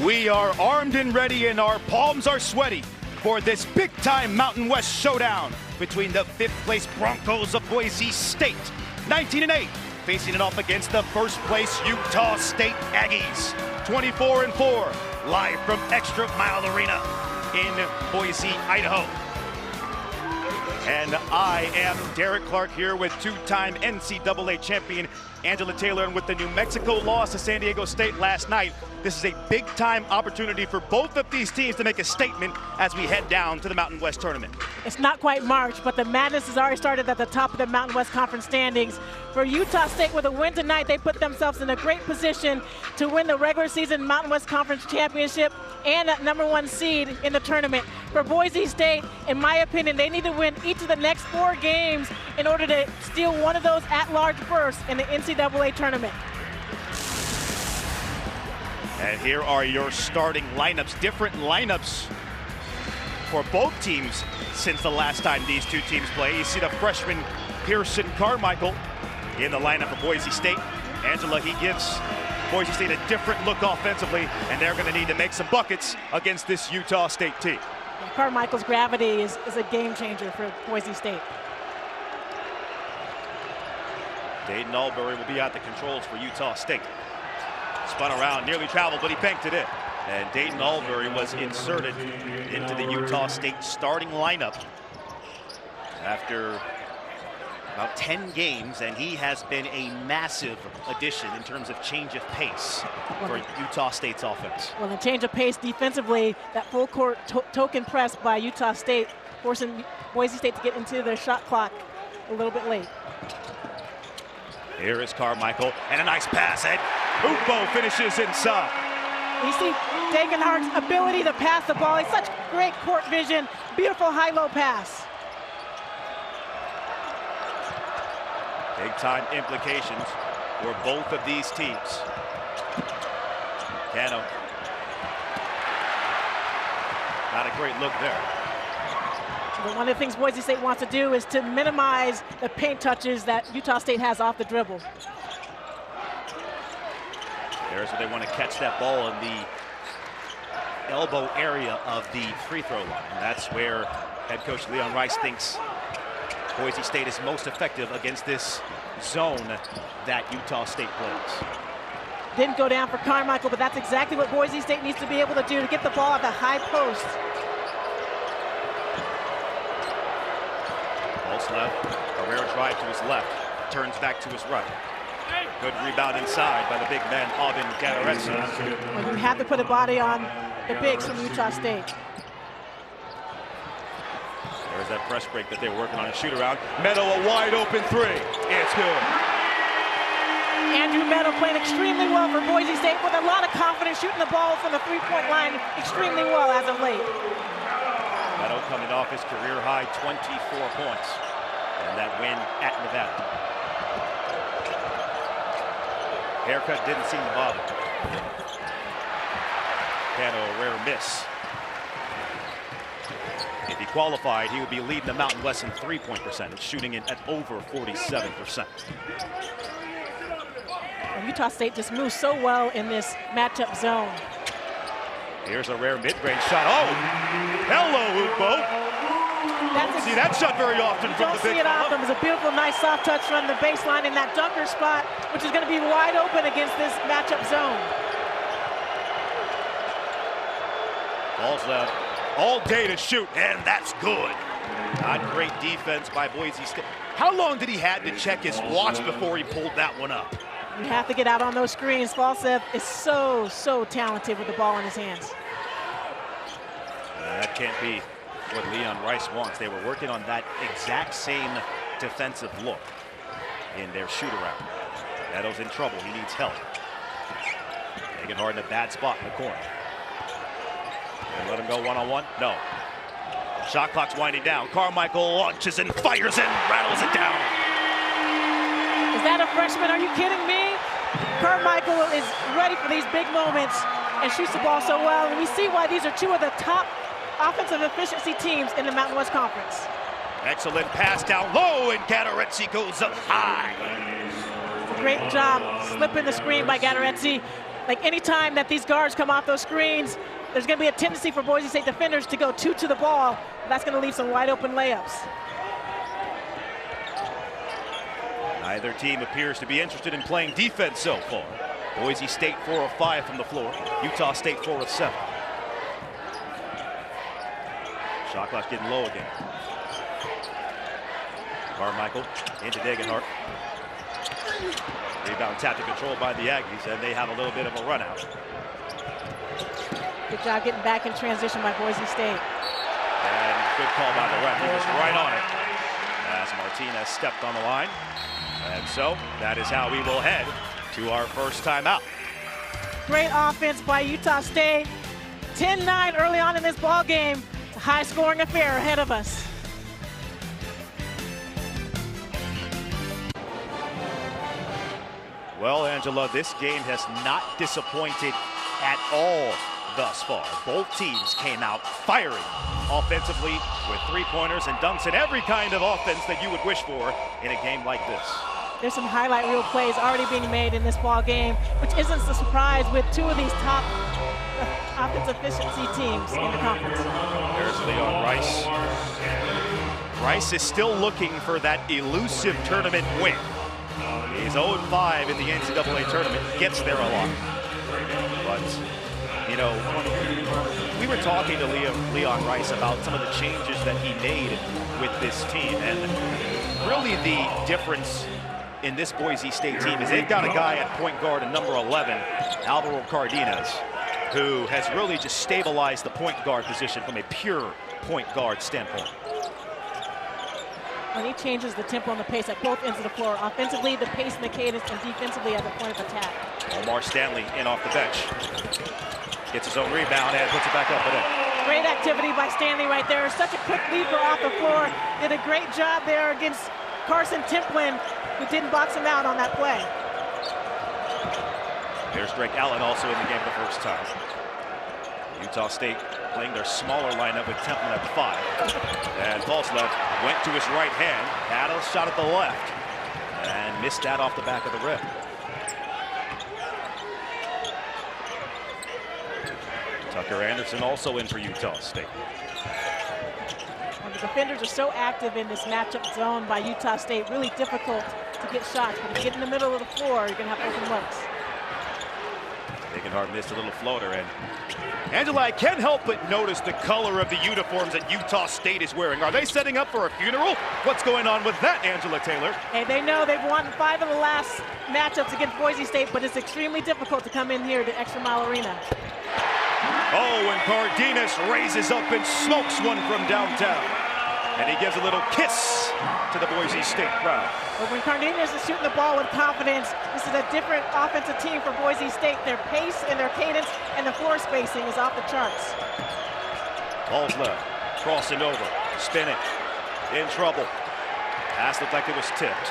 We are armed and ready and our palms are sweaty for this big-time Mountain West showdown between the 5th place Broncos of Boise State, 19-8, facing it off against the 1st place Utah State Aggies, 24-4, live from Extra Mile Arena in Boise, Idaho. And I am Derek Clark here with two-time NCAA champion Angela Taylor, and with the New Mexico loss to San Diego State last night, this is a big-time opportunity for both of these teams to make a statement as we head down to the Mountain West tournament. It's not quite March, but the madness has already started at the top of the Mountain West Conference standings. For Utah State, with a win tonight, they put themselves in a great position to win the regular season Mountain West Conference championship and that #1 seed in the tournament. For Boise State, in my opinion, they need to win each of the next 4 games in order to steal one of those at-large berths in the NCAA tournament. And here are your starting lineups, different lineups for both teams since the last time these two teams play. You see the freshman Pearson Carmichael in the lineup for Boise State. Angela, he gives Boise State a different look offensively, and they're going to need to make some buckets against this Utah State team. Carmichael's gravity is a game changer for Boise State. Dayton Albury will be at the controls for Utah State. Spun around, nearly traveled, but he banked it in. And Dayton Albury was inserted into the Utah State starting lineup after about 10 games, and he has been a massive addition in terms of change of pace for Utah State's offense. Well, the change of pace defensively, that full court token press by Utah State, forcing Boise State to get into their shot clock a little bit late. Here is Carmichael, and a nice pass, and Upo finishes inside. You see Degenhardt's ability to pass the ball. He's such great court vision, beautiful high-low pass. Big-time implications for both of these teams. Cano. Not a great look there. But one of the things Boise State wants to do is to minimize the paint touches that Utah State has off the dribble. There's where they want to catch that ball in the elbow area of the free throw line. And that's where head coach Leon Rice thinks Boise State is most effective against this zone that Utah State plays. Didn't go down for Carmichael, but that's exactly what Boise State needs to be able to do to get the ball at the high post. Pulse left, a rare drive to his left, turns back to his right. Good rebound inside by the big man, Aubin Gadaretsi. Well, you have to put a body on the bigs from Utah State. There's that press break that they're working on, a shoot around. Meadow, a wide open 3. It's good. Andrew Meadow playing extremely well for Boise State with a lot of confidence, shooting the ball from the 3-point line extremely well as of late. Meadow coming off his career high 24 points and that win at Nevada. Haircut didn't seem to bother. Cano, a rare miss. If he qualified, he would be leading the Mountain West in 3-point percentage, shooting it at over 47%. And Utah State just moves so well in this matchup zone. Here's a rare mid-range shot. Oh, hello, Upo. See that shot very often from the big. Don't see it often. It's a beautiful, nice soft touch from the baseline in that dunker spot, which is going to be wide open against this matchup zone. Ball's left. All day to shoot, and that's good. Not great defense by Boise State. How long did he have to check his watch before he pulled that one up? You have to get out on those screens. Falsev is so talented with the ball in his hands. That can't be what Leon Rice wants. They were working on that exact same defensive look in their shoot-around. Meadow's in trouble. He needs help. Degenhardt in a bad spot in the corner. And let him go one-on-one? No. Shot clock's winding down. Carmichael launches and fires and rattles it down. Is that a freshman? Are you kidding me? Carmichael is ready for these big moments and shoots the ball so well. And we see why these are two of the top offensive efficiency teams in the Mountain West Conference. Excellent pass down low, and Gadaretsi goes up high. Great job slipping the screen by Gadaretsi. like anytime that these guards come off those screens, there's going to be a tendency for Boise State defenders to go two to the ball. That's going to leave some wide open layups. Neither team appears to be interested in playing defense so far. Boise State 4 of 5 from the floor. Utah State 4 of 7. Shot clock getting low again. Carmichael into Degenhart. Rebound tapped and controlled by the Aggies, and they have a little bit of a run out. Good job getting back in transition by Boise State. And good call by the ref. He was right on it as Martinez stepped on the line. And so that is how we will head to our first timeout. Great offense by Utah State. 10-9 early on in this ball game. It's a high-scoring affair ahead of us. Well, Angela, this game has not disappointed at all thus far. Both teams came out firing offensively with three-pointers and dunks and every kind of offense that you would wish for in a game like this. There's some highlight reel plays already being made in this ball game, which isn't a surprise with two of these top offensive efficiency teams in the conference. There's Leon Rice. Rice is still looking for that elusive tournament win. He's 0-5 in the NCAA tournament, gets there a lot. But, you know, we were talking to Leon Rice about some of the changes that he made with this team. And really the difference in this Boise State team is they've got a guy at point guard at number 11, Alvaro Cardenas, who has really just stabilized the point guard position from a pure point guard standpoint. And he changes the tempo and the pace at both ends of the floor. Offensively, the pace and the cadence, and defensively at the point of attack. Omar Stanley in off the bench. Gets his own rebound and puts it back up and in. Great activity by Stanley right there. Such a quick leaper off the floor. Did a great job there against Carson Templin, who didn't box him out on that play. There's Drake Allen also in the game for the first time. Utah State playing their smaller lineup with Templin at 5. And Falslev went to his right hand, had a shot at the left, and missed that off the back of the rim. Tucker Anderson also in for Utah State. And the defenders are so active in this matchup zone by Utah State, really difficult to get shots. But if you get in the middle of the floor, you're going to have open looks. Degenhart missed a little floater, and Angela, I can't help but notice the color of the uniforms that Utah State is wearing. Are they setting up for a funeral? What's going on with that, Angela Taylor? Hey, they know they've won 5 of the last matchups against Boise State, but it's extremely difficult to come in here to Extra Mile Arena. Oh, and Cardenas raises up and smokes one from downtown. And he gives a little kiss to the Boise State crowd. But when Cardenas is shooting the ball with confidence, this is a different offensive team for Boise State. Their pace and their cadence and the floor spacing is off the charts. Ball's left, crossing over, spinning, in trouble. Pass looked like it was tipped,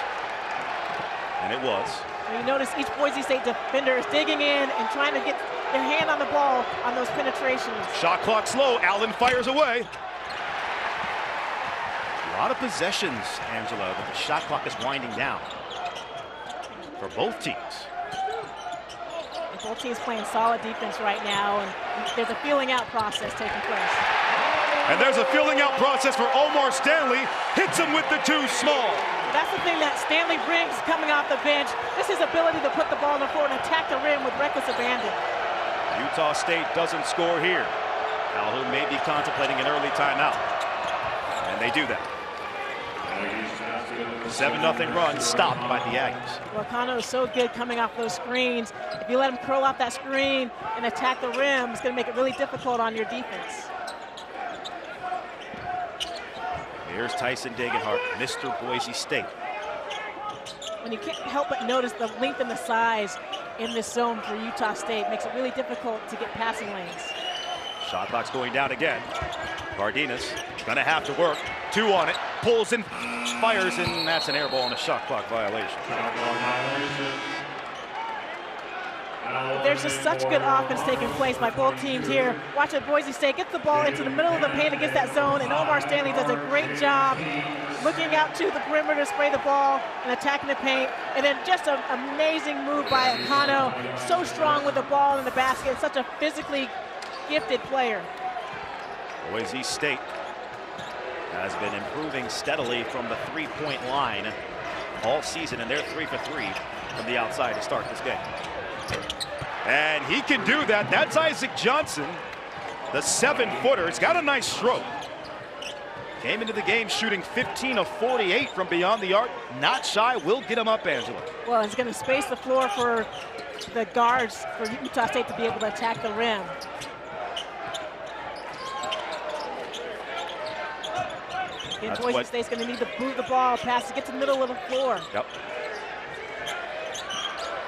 and it was. And you notice each Boise State defender is digging in and trying to get their hand on the ball on those penetrations. Shot clock slow, Allen fires away. A lot of possessions, Angela, but the shot clock is winding down for both teams. And both teams playing solid defense right now, and there's a feeling out process taking place. And there's a feeling out process for Omar Stanley. Hits him with the too small. That's the thing that Stanley brings coming off the bench. This is his ability to put the ball on the floor and attack the rim with reckless abandon. Utah State doesn't score here. Calhoun may be contemplating an early timeout, and they do that. 7-0 run stopped by the Aggies. Wakano is so good coming off those screens. If you let him curl off that screen and attack the rim, it's going to make it really difficult on your defense. Here's Tyson Degenhart, Mr. Boise State. And you can't help but notice the length and the size in this zone for Utah State. Makes it really difficult to get passing lanes. Shot clock's going down again. Cardenas gonna have to work. 2 on it, pulls and fires, and that's an air ball and a shot clock violation. There's just such good offense taking place by both teams here. Watch it, Boise State gets the ball into the middle of the paint against that zone, and Omar Stanley does a great job looking out to the perimeter to spray the ball and attacking the paint. And then just an amazing move by Akano. So strong with the ball in the basket. Such a physically gifted player. Boise State has been improving steadily from the three-point line all season, and they're 3 for 3 from the outside to start this game. And he can do that. That's Isaac Johnson, the 7-footer. He's got a nice stroke. Came into the game shooting 15 of 48 from beyond the arc. Not shy. Will get him up, Angela. Well, he's going to space the floor for the guards for Utah State to be able to attack the rim. Again, Boise State's going to need to move the ball, pass to get to the middle of the floor. Yep.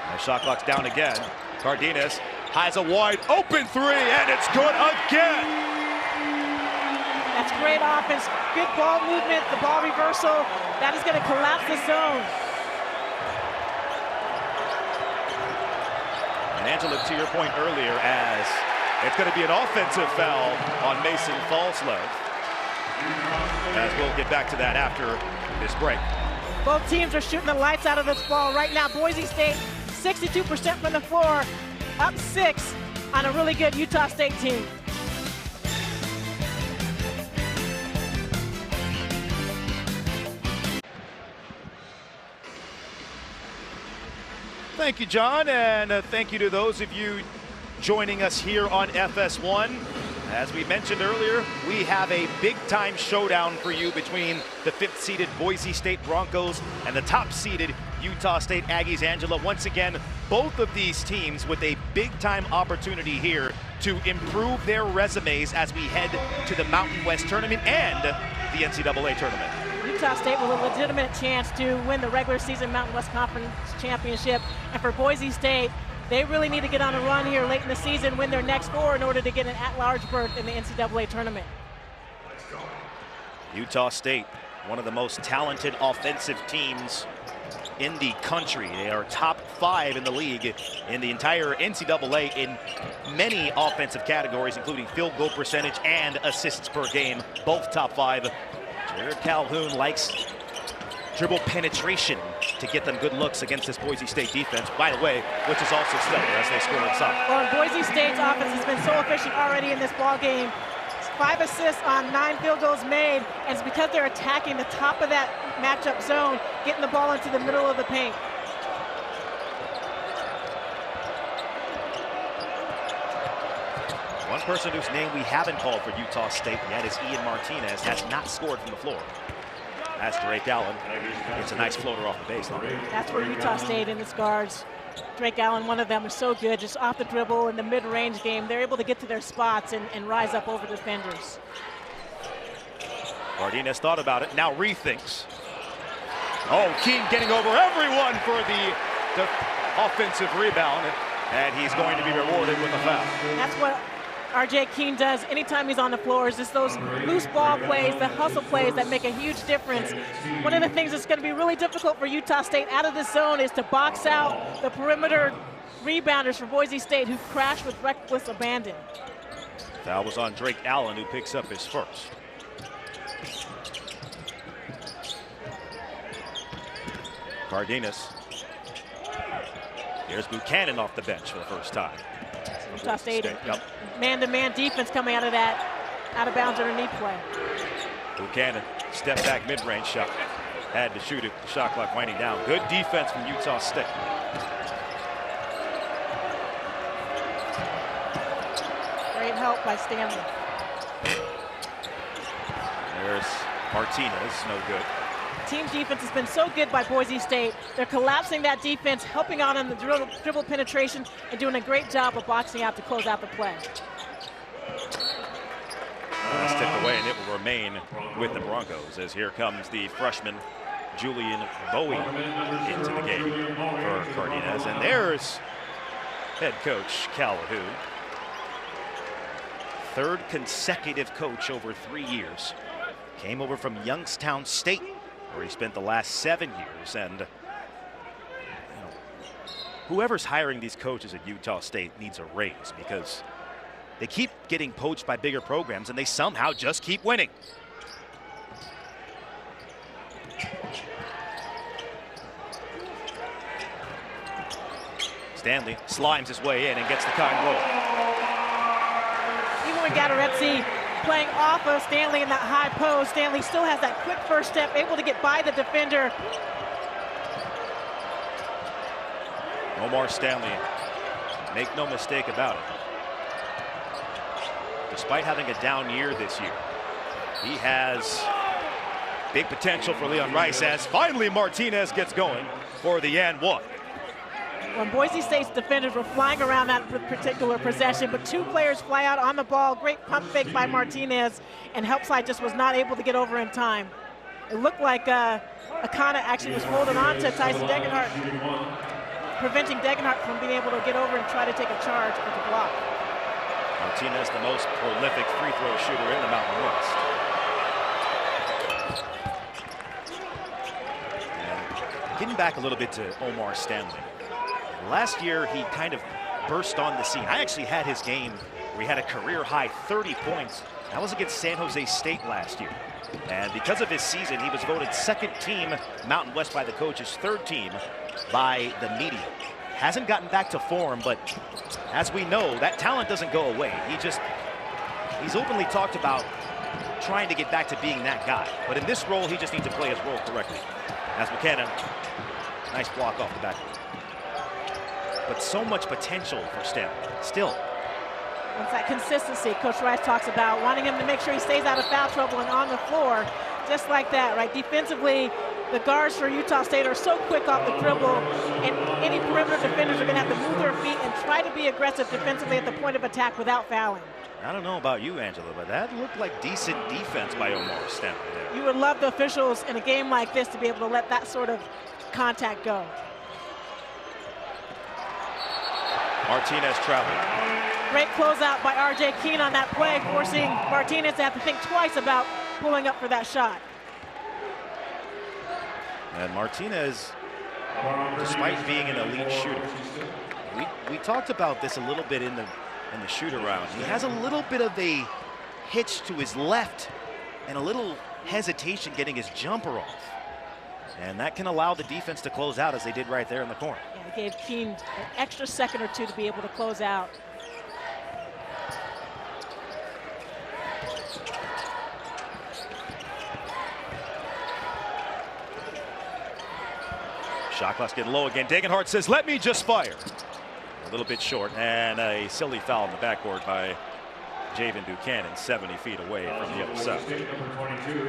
And the shot clock's down again. Cardenas has a wide open three, and it's good again. That's great offense. Good ball movement, the ball reversal. That is going to collapse the zone. And Angela, to your point earlier, as it's going to be an offensive foul on Mason Falslev. As we'll get back to that after this break. Both teams are shooting the lights out of this ball right now. Boise State, 62% from the floor, up 6 on a really good Utah State team. Thank you, John, and thank you to those of you joining us here on FS1. As we mentioned earlier, we have a big-time showdown for you between the 5th-seeded Boise State Broncos and the top-seeded Utah State Aggies. Angela, once again, both of these teams with a big-time opportunity here to improve their resumes as we head to the Mountain West Tournament and the NCAA Tournament. Utah State with a legitimate chance to win the regular season Mountain West Conference Championship. And for Boise State, they really need to get on a run here late in the season, win their next 4 in order to get an at-large berth in the NCAA tournament. Utah State, one of the most talented offensive teams in the country. They are top 5 in the league in the entire NCAA in many offensive categories, including field goal percentage and assists per game, both top 5. Jared Calhoun likes dribble penetration to get them good looks against this Boise State defense, by the way, which is also stellar as they score inside. Well, Boise State's offense has been so efficient already in this ball game. 5 assists on 9 field goals made, and it's because they're attacking the top of that matchup zone, getting the ball into the middle of the paint. One person whose name we haven't called for Utah State yet is Ian Martinez, has not scored from the floor. That's Drake Allen. It's a nice floater off the baseline. That's where Utah State and its guards, Drake Allen, one of them, is so good, just off the dribble in the mid-range game. They're able to get to their spots and rise up over defenders. Cardenas thought about it, now rethinks. Oh, Keene getting over everyone for the offensive rebound, and he's going to be rewarded with a foul. That's what R.J. Keene does anytime he's on the floor, is just those loose ball plays, the hustle plays that make a huge difference. One of the things that's going to be really difficult for Utah State out of this zone is to box out the perimeter rebounders for Boise State, who crash with reckless abandon. Foul was on Drake Allen, who picks up his first. Cardenas. Here's Buchanan off the bench for the first time. Utah State, man-to-man defense coming out of that out-of-bounds underneath play. Buchanan, step back mid-range shot. Had to shoot it, the shot clock winding down. Good defense from Utah State. Great help by Stanley. There's Martinez, no good. Team defense has been so good by Boise State. They're collapsing that defense, helping out on the dribble penetration, and doing a great job of boxing out to close out the play. That's tipped away, and it will remain with the Broncos, as here comes the freshman Julian Bowie into the game for Cardenas. And there's head coach Calhoun. 3rd consecutive coach over 3 years. Came over from Youngstown State, where he spent the last 7 years. And whoever's hiring these coaches at Utah State needs a raise, because they keep getting poached by bigger programs and they somehow just keep winning. Stanley slimes his way in and gets the kind roll. Even with Gatorezzi playing off of Stanley in that high post, Stanley still has that quick first step, able to get by the defender. Omar Stanley, make no mistake about it. Despite having a down year this year, he has big potential for Leon Rice as finally Martinez gets going for the and one. When Boise State's defenders were flying around that particular possession, but two players fly out on the ball. Great pump fake by Martinez, and Helpside just was not able to get over in time. It looked like Akana actually was holding on to Tyson Degenhardt, preventing Degenhardt from being able to get over and try to take a charge or to block. Martinez, the most prolific free throw shooter in the Mountain West. And getting back a little bit to Omar Stanley. Last year, he kind of burst on the scene. I actually had his game where he had a career-high 30 points. That was against San Jose State last year. And because of his season, he was voted second team Mountain West by the coaches, third team by the media. Hasn't gotten back to form, but as we know, that talent doesn't go away. He's openly talked about trying to get back to being that guy. But in this role, he just needs to play his role correctly. As McKenna, nice block off the back. But so much potential for Stanley, still. It's that consistency Coach Rice talks about, wanting him to make sure he stays out of foul trouble and on the floor, just like that, right? Defensively, the guards for Utah State are so quick off the dribble, and any perimeter defenders are going to have to move their feet and try to be aggressive defensively at the point of attack without fouling. I don't know about you, Angela, but that looked like decent defense by Omar Stanley there. You would love the officials in a game like this to be able to let that sort of contact go. Martinez traveling. Great closeout by R.J. Keene on that play, forcing Martinez to have to think twice about pulling up for that shot. And Martinez, despite being an elite shooter, we talked about this a little bit in the shoot-around. He has a little bit of a hitch to his left and a little hesitation getting his jumper off. And that can allow the defense to close out as they did right there in the corner. Yeah, it gave Keene an extra second or two to be able to close out. Shot clock's getting low again. Degenhardt says, let me just fire. A little bit short, and a silly foul in the backboard by Javen Buchanan, 70 feet away from the other side.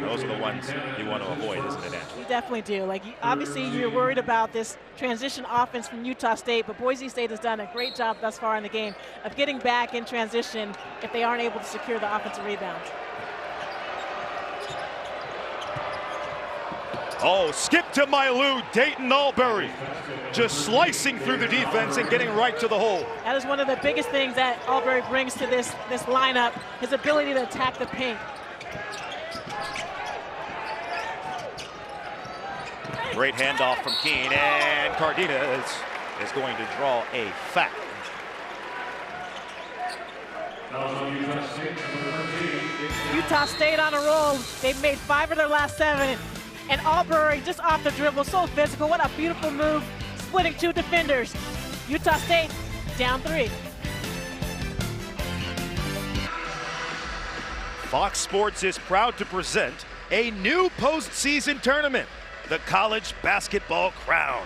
Those are the ones you want to avoid, isn't it, Andrew? You definitely do. Like, obviously, you're worried about this transition offense from Utah State, but Boise State has done a great job thus far in the game of getting back in transition if they aren't able to secure the offensive rebounds. Oh, skip to Mylou, Dayton Albury, just slicing through the defense and getting right to the hole. That is one of the biggest things that Albury brings to this lineup, his ability to attack the paint. Great handoff from Keene, and Cardenas is going to draw a foul. Utah State on a roll. They've made 5 of their last 7. And Albury just off the dribble, so physical. What a beautiful move, splitting 2 defenders. Utah State down 3. Fox Sports is proud to present a new postseason tournament, the College Basketball Crown.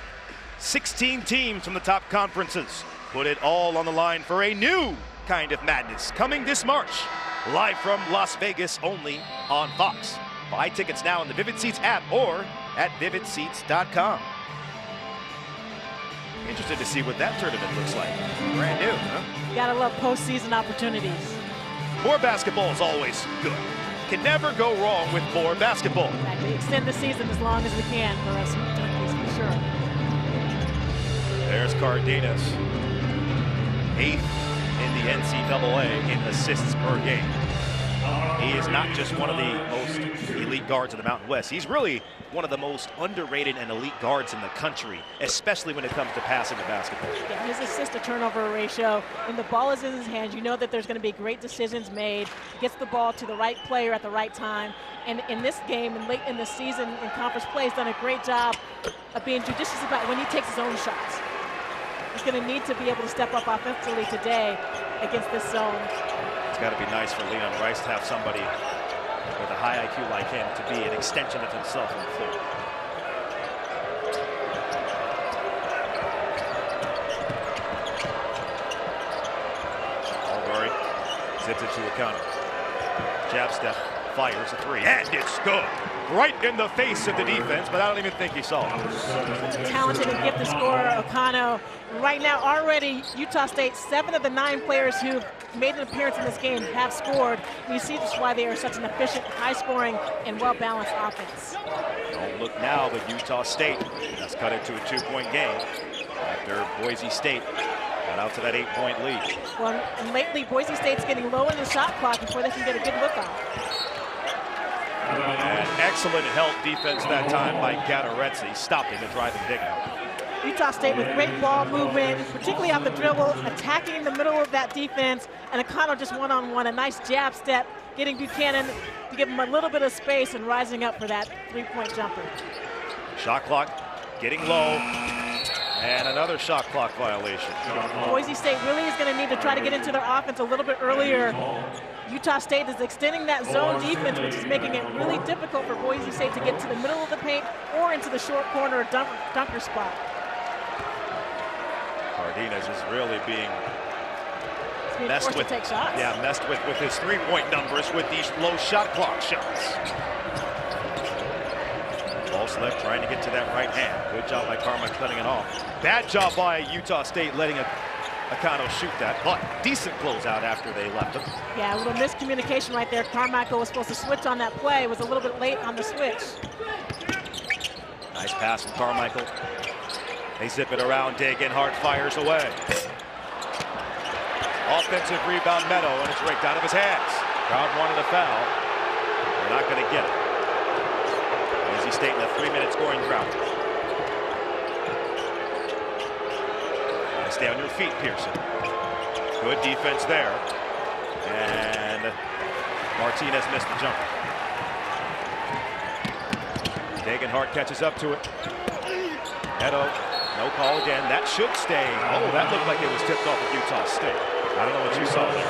16 teams from the top conferences put it all on the line for a new kind of madness coming this March, live from Las Vegas only on Fox. Buy tickets now in the Vivid Seats app or at vividseats.com. Interested to see what that tournament looks like. Brand new, huh? You gotta love postseason opportunities. More basketball is always good. Can never go wrong with more basketball. Exactly. Extend the season as long as we can for us junkies, for sure. There's Cardenas, 8th in the NCAA in assists per game. He is not just one of the most elite guards in the Mountain West. He's really one of the most underrated and elite guards in the country, especially when it comes to passing the basketball. Yeah, his assist-to-turnover ratio, when the ball is in his hands, you know that there's going to be great decisions made. He gets the ball to the right player at the right time. And in this game and late in the season in conference play, he's done a great job of being judicious about when he takes his own shots. He's going to need to be able to step up offensively today against this zone. It's got to be nice for Leon Rice to have somebody with a high IQ like him to be an extension of himself on the floor. Albury zips it to a counter. Jab step, fires a three, and it's good. Right in the face of the defense, but I don't even think he saw it. Such a talented and gifted scorer, O'Connell. Right now, already, Utah State, 7 of the 9 players who made an appearance in this game have scored. You see just why they are such an efficient, high-scoring, and well-balanced offense. Don't look now, but Utah State has cut it to a 2-point game after Boise State got out to that 8-point lead. Well, and lately, Boise State's getting low in the shot clock before they can get a good look off. And excellent help defense that time by Gatoretzi, stopping the driving dig out. Utah State with great ball movement, particularly off the dribble, attacking in the middle of that defense, and O'Connell just one-on-one, a nice jab step, getting Buchanan to give him a little bit of space and rising up for that 3-point jumper. Shot clock getting low, and another shot clock violation. Boise State really is going to need to try to get into their offense a little bit earlier. Utah State is extending that zone defense, which is making it really difficult for Boise State to get to the middle of the paint or into the short corner or dunker spot. Cardenas is really being messed with. To take shots. Yeah, messed with his 3-point numbers with these low shot clock shots. Ball slip, trying to get to that right hand. Good job by Carmichael cutting it off. Bad job by Utah State letting O'Connell shoot that, but decent closeout after they left him. Yeah, a little miscommunication right there. Carmichael was supposed to switch on that play, was a little bit late on the switch. Nice pass from Carmichael. They zip it around, Degenhardt fires away. Offensive rebound, Meadow, and it's raked out of his hands. Crowd wanted a foul. They're not going to get it. Boise State in a 3-minute scoring drought. Stay on your feet, Pearson. Good defense there. And Martinez missed the jumper. Degenhardt catches up to it. Meadow, no call again. That should stay. Oh, that looked like it was tipped off of Utah State. I don't know what you saw there.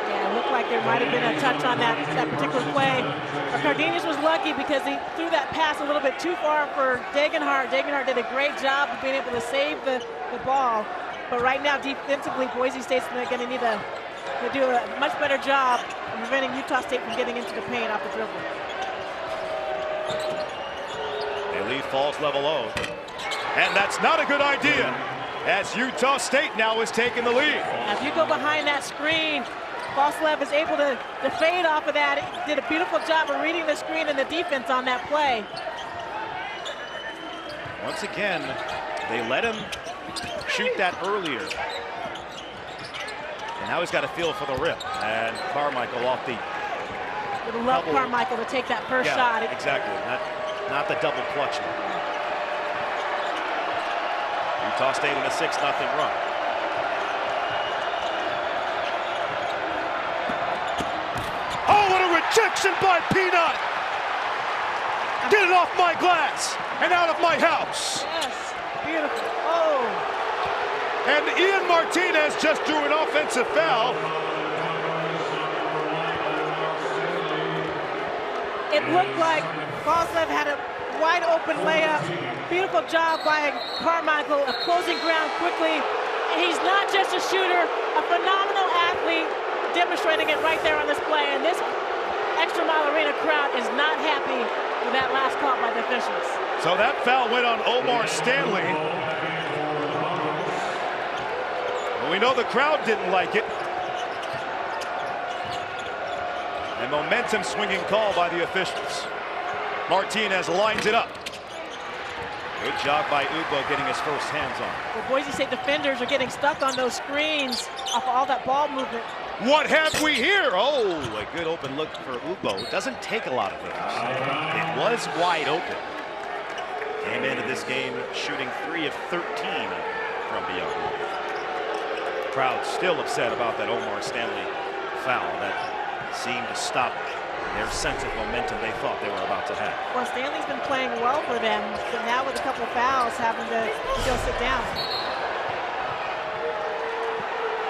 Yeah, it looked like there might have been a touch on that particular play. But Cardenas was lucky because he threw that pass a little bit too far for Degenhardt. Degenhardt did a great job of being able to save the ball. But right now, defensively, Boise State's going to need to do a much better job of preventing Utah State from getting into the paint off the dribble. They leave Falls level low. And that's not a good idea, as Utah State now is taking the lead. Now, if you go behind that screen, Falslev is able to fade off of that. He did a beautiful job of reading the screen and the defense on that play. Once again, they let him shoot that earlier. And now he's got a feel for the rip. And Carmichael off the... Would love Carmichael to take that first shot. Exactly. Not the double clutch one. Utah State in a 6-0 run. Oh, what a rejection by Peanut! Get it off my glass and out of my house. Yes, beautiful. Oh. And Ian Martinez just drew an offensive foul. It looked like Falslev had a wide open layup. Beautiful job by Carmichael of closing ground quickly. And he's not just a shooter, a phenomenal athlete, demonstrating it right there on this play. And this Extra Mile Arena crowd is not happy with that last call by the officials. So that foul went on Omar Stanley. Well, we know the crowd didn't like it. A momentum swinging call by the officials. Martinez lines it up. Good job by Ugbo getting his first hands on. Well, Boise State defenders are getting stuck on those screens off of all that ball movement. What have we here? Oh, a good open look for Ugbo. It doesn't take a lot of those. It was wide open. Came into this game shooting 3 of 13 from beyond. Crowd still upset about that Omar Stanley foul that seemed to stop their sense of momentum they thought they were about to have. Well, Stanley's been playing well for them, but now with a couple of fouls, having to go sit down.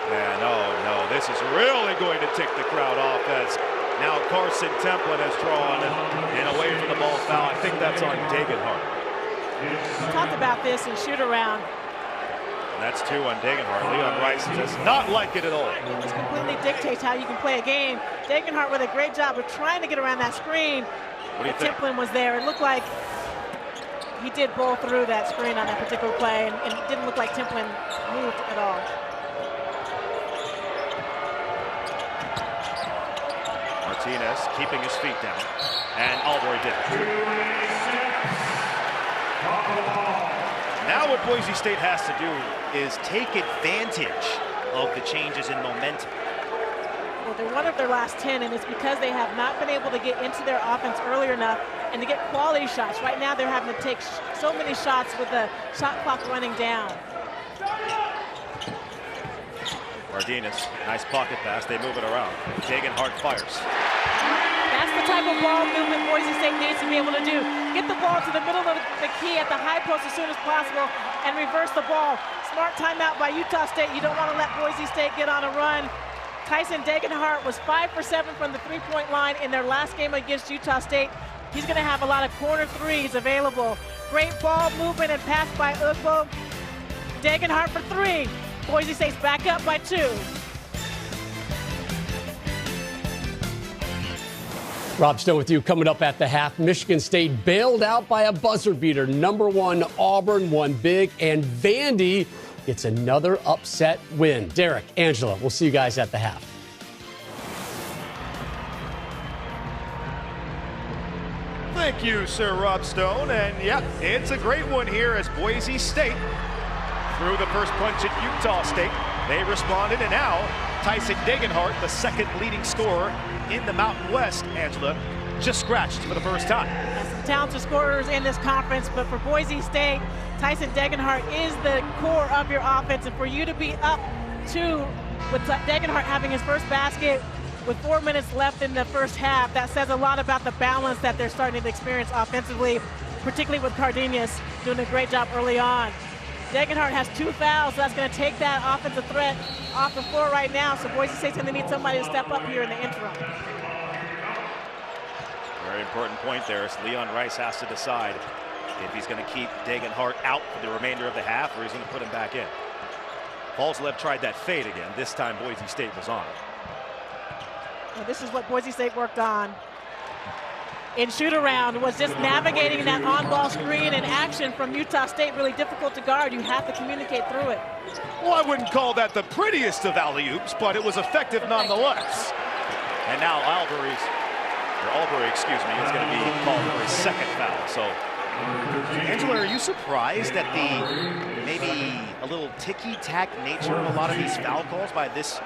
And no, this is really going to tick the crowd off as now Carson Templin has drawn and away from the ball foul. I think that's on Degenhart. We talked about this in shoot-around. That's 2 on Degenhart. Leon Rice does not like it at all. This completely dictates how you can play a game. Degenhart with a great job of trying to get around that screen. What do you think? Templin was there. It looked like he did bowl through that screen on that particular play, and it didn't look like Templin moved at all. Martinez keeping his feet down, and Albury did it. Now what Boise State has to do is take advantage of the changes in momentum. Well, they're one of their last 10, and it's because they have not been able to get into their offense early enough and to get quality shots. Right now they're having to take so many shots with the shot clock running down. Martinez, nice pocket pass. They move it around. Degenhart fires. That's the type of ball movement Boise State needs to be able to do. Get the ball to the middle of the key at the high post as soon as possible and reverse the ball. Smart timeout by Utah State. You don't want to let Boise State get on a run. Tyson Degenhart was 5 for 7 from the three-point line in their last game against Utah State. He's going to have a lot of corner threes available. Great ball movement and pass by Ugbo. Degenhart for 3. Boise State's back up by 2. Rob Stone with you. Coming up at the half, Michigan State bailed out by a buzzer beater. Number 1 Auburn won big, and Vandy gets another upset win. Derek, Angela, we'll see you guys at the half. Thank you, Sir Rob Stone. And yeah, it's a great one here as Boise State threw the first punch at Utah State. They responded, and now Tyson Degenhart, the second leading scorer in the Mountain West, Angela, just scratched for the first time. Some talented scorers in this conference, but for Boise State, Tyson Degenhart is the core of your offense, and for you to be up 2 with Degenhart having his first basket with 4 minutes left in the first half, that says a lot about the balance that they're starting to experience offensively, particularly with Cardenas doing a great job early on. Degenhart has 2 fouls, so that's going to take that offensive threat off the floor right now, so Boise State's going to need somebody to step up here in the interim. Very important point there as Leon Rice has to decide if he's going to keep Degenhart out for the remainder of the half or he's going to put him back in. Paulslev tried that fade again. This time Boise State was on. Well, this is what Boise State worked on in shoot-around, was just navigating that on-ball screen and action from Utah State. Really difficult to guard. You have to communicate through it. Well, I wouldn't call that the prettiest of alley-oops, but it was effective nonetheless. And now Albury, excuse me, is going to be called for his second foul. So, Angela, are you surprised at the maybe a little ticky-tack nature of a lot of these foul calls by this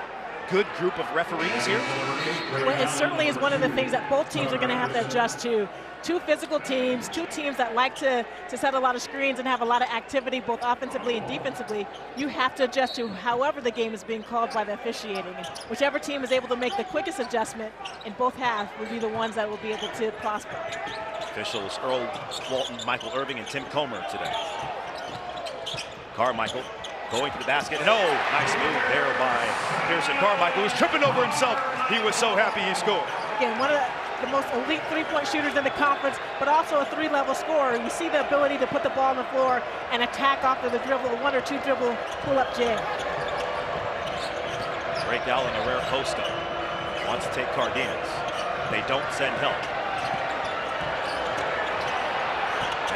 good group of referees here? Well, it certainly is one of the things that both teams are going to have to adjust to. 2 physical teams, 2 teams that like to set a lot of screens and have a lot of activity both offensively and defensively. You have to adjust to however the game is being called by the officiating. And whichever team is able to make the quickest adjustment in both halves will be the ones that will be able to prosper. Officials Earl Walton, Michael Irving, and Tim Comer today. Carmichael going to the basket. No, nice move there by Pearson Carmichael, who's tripping over himself. He was so happy he scored. Again, one of the most elite three-point shooters in the conference, but also a 3-level scorer. You see the ability to put the ball on the floor and attack off of the dribble, 1 or 2 dribble pull-up jam. Break out in a rare post-up. Wants to take Cardenas. They don't send help.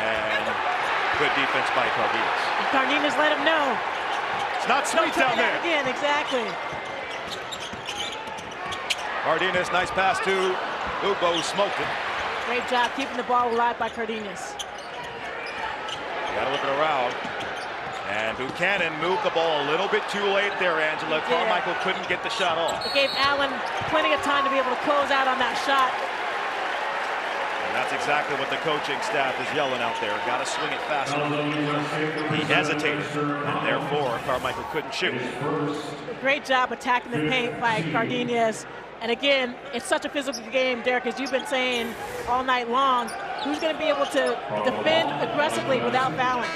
And good defense by Cardenas. And Cardenas let him know. It's not sweet down there. Again, exactly. Cardenas, nice pass to Ugbo, smoked it. Great job keeping the ball alive by Cardenas. Got to look it around. And Buchanan moved the ball a little bit too late there, Angela. Carmichael couldn't get the shot off. It gave Allen plenty of time to be able to close out on that shot. And That's exactly what the coaching staff is yelling out there. Got to swing it faster. He hesitated, and therefore Carmichael couldn't shoot. Great job attacking the paint by Cardenas. And again, it's such a physical game, Derek, as you've been saying all night long. Who's going to be able to defend aggressively without fouling?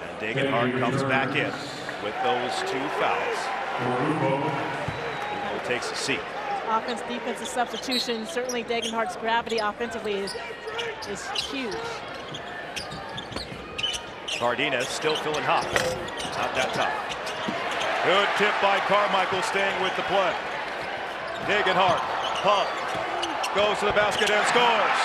And Degenhardt comes back in with those 2 fouls. Ugo takes a seat. Offense, defensive substitution. Certainly Degenhardt's gravity offensively is huge. Cardenas still feeling hot. Not that tough. Good tip by Carmichael, staying with the play. Degenhardt, pump, goes to the basket and scores.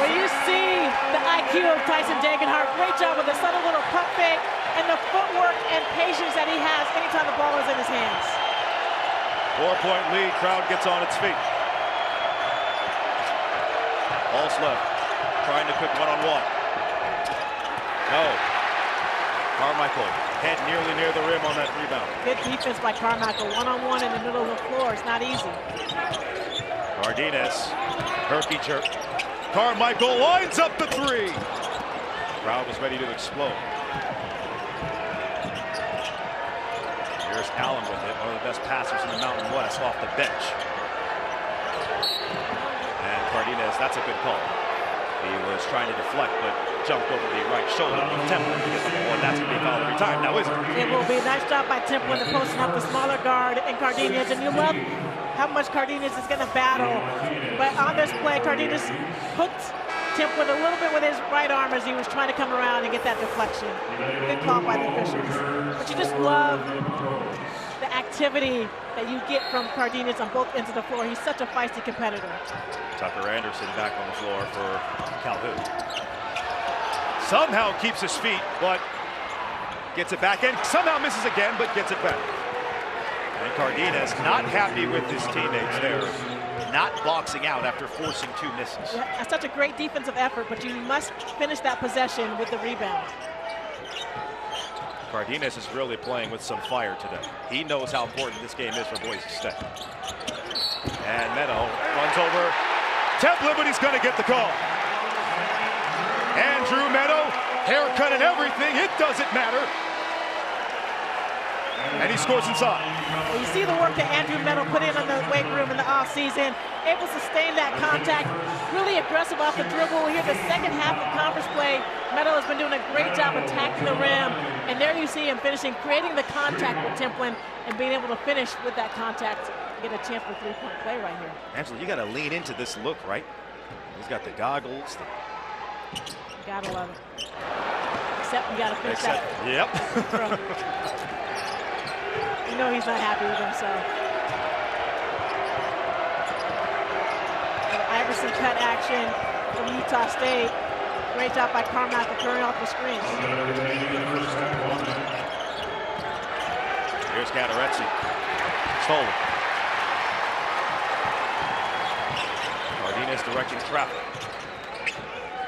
Well, you see the IQ of Tyson Degenhardt. Great job with a subtle little pump fake and the footwork and patience that he has anytime the ball is in his hands. 4-point lead, crowd gets on its feet. Pulse left, trying to cook one-on-one. No. Carmichael, head nearly near the rim on that rebound. Good defense by Carmichael. One-on-one in the middle of the floor. It's not easy. Cardenas, herky jerk. Carmichael lines up the 3. Crowd was ready to explode. Here's Allen with it, one of the best passers in the Mountain West off the bench. And Cardenas, that's a good call. He was trying to deflect, but jumped over the right shoulder of Templin to get the ball, and that's going to be a foul every time. Now, isn't it? It will be a nice job by Templin to posting up the smaller guard and Cardenas, and you love how much Cardenas is going to battle. But on this play, Cardenas hooked Templin a little bit with his right arm as he was trying to come around and get that deflection. Good call by the officials. But you just love the activity that you get from Cardenas on both ends of the floor. He's such a feisty competitor. Tucker Anderson back on the floor for Calhoun. Somehow keeps his feet, but gets it back, and somehow misses again, but gets it back. And Cardenas not happy with his teammates there, not boxing out after forcing 2 misses. Yeah, that's such a great defensive effort, but you must finish that possession with the rebound. Cardenas is really playing with some fire today. He knows how important this game is for Boise State. And Meadow runs over Templin, but he's going to get the call. Andrew Meadow, haircut and everything, it doesn't matter. And he scores inside. Well, you see the work that Andrew Meadow put in on the weight room in the offseason, able to sustain that contact, really aggressive off the dribble. Here, the second half of conference play, Meadow has been doing a great job attacking the rim, and there you see him finishing, creating the contact with Templin, and being able to finish with that contact and get a chance for a 3-point play right here. Angela, you got to lean into this look, right? He's got the goggles. Gotta love it. Except you gotta finish that. Yep. You know he's not happy with himself. And Iverson cut action from Utah State. Great job by Carmichael clearing off the screen. Here's Gatorezzi. Stolen. Cardenas directing traffic.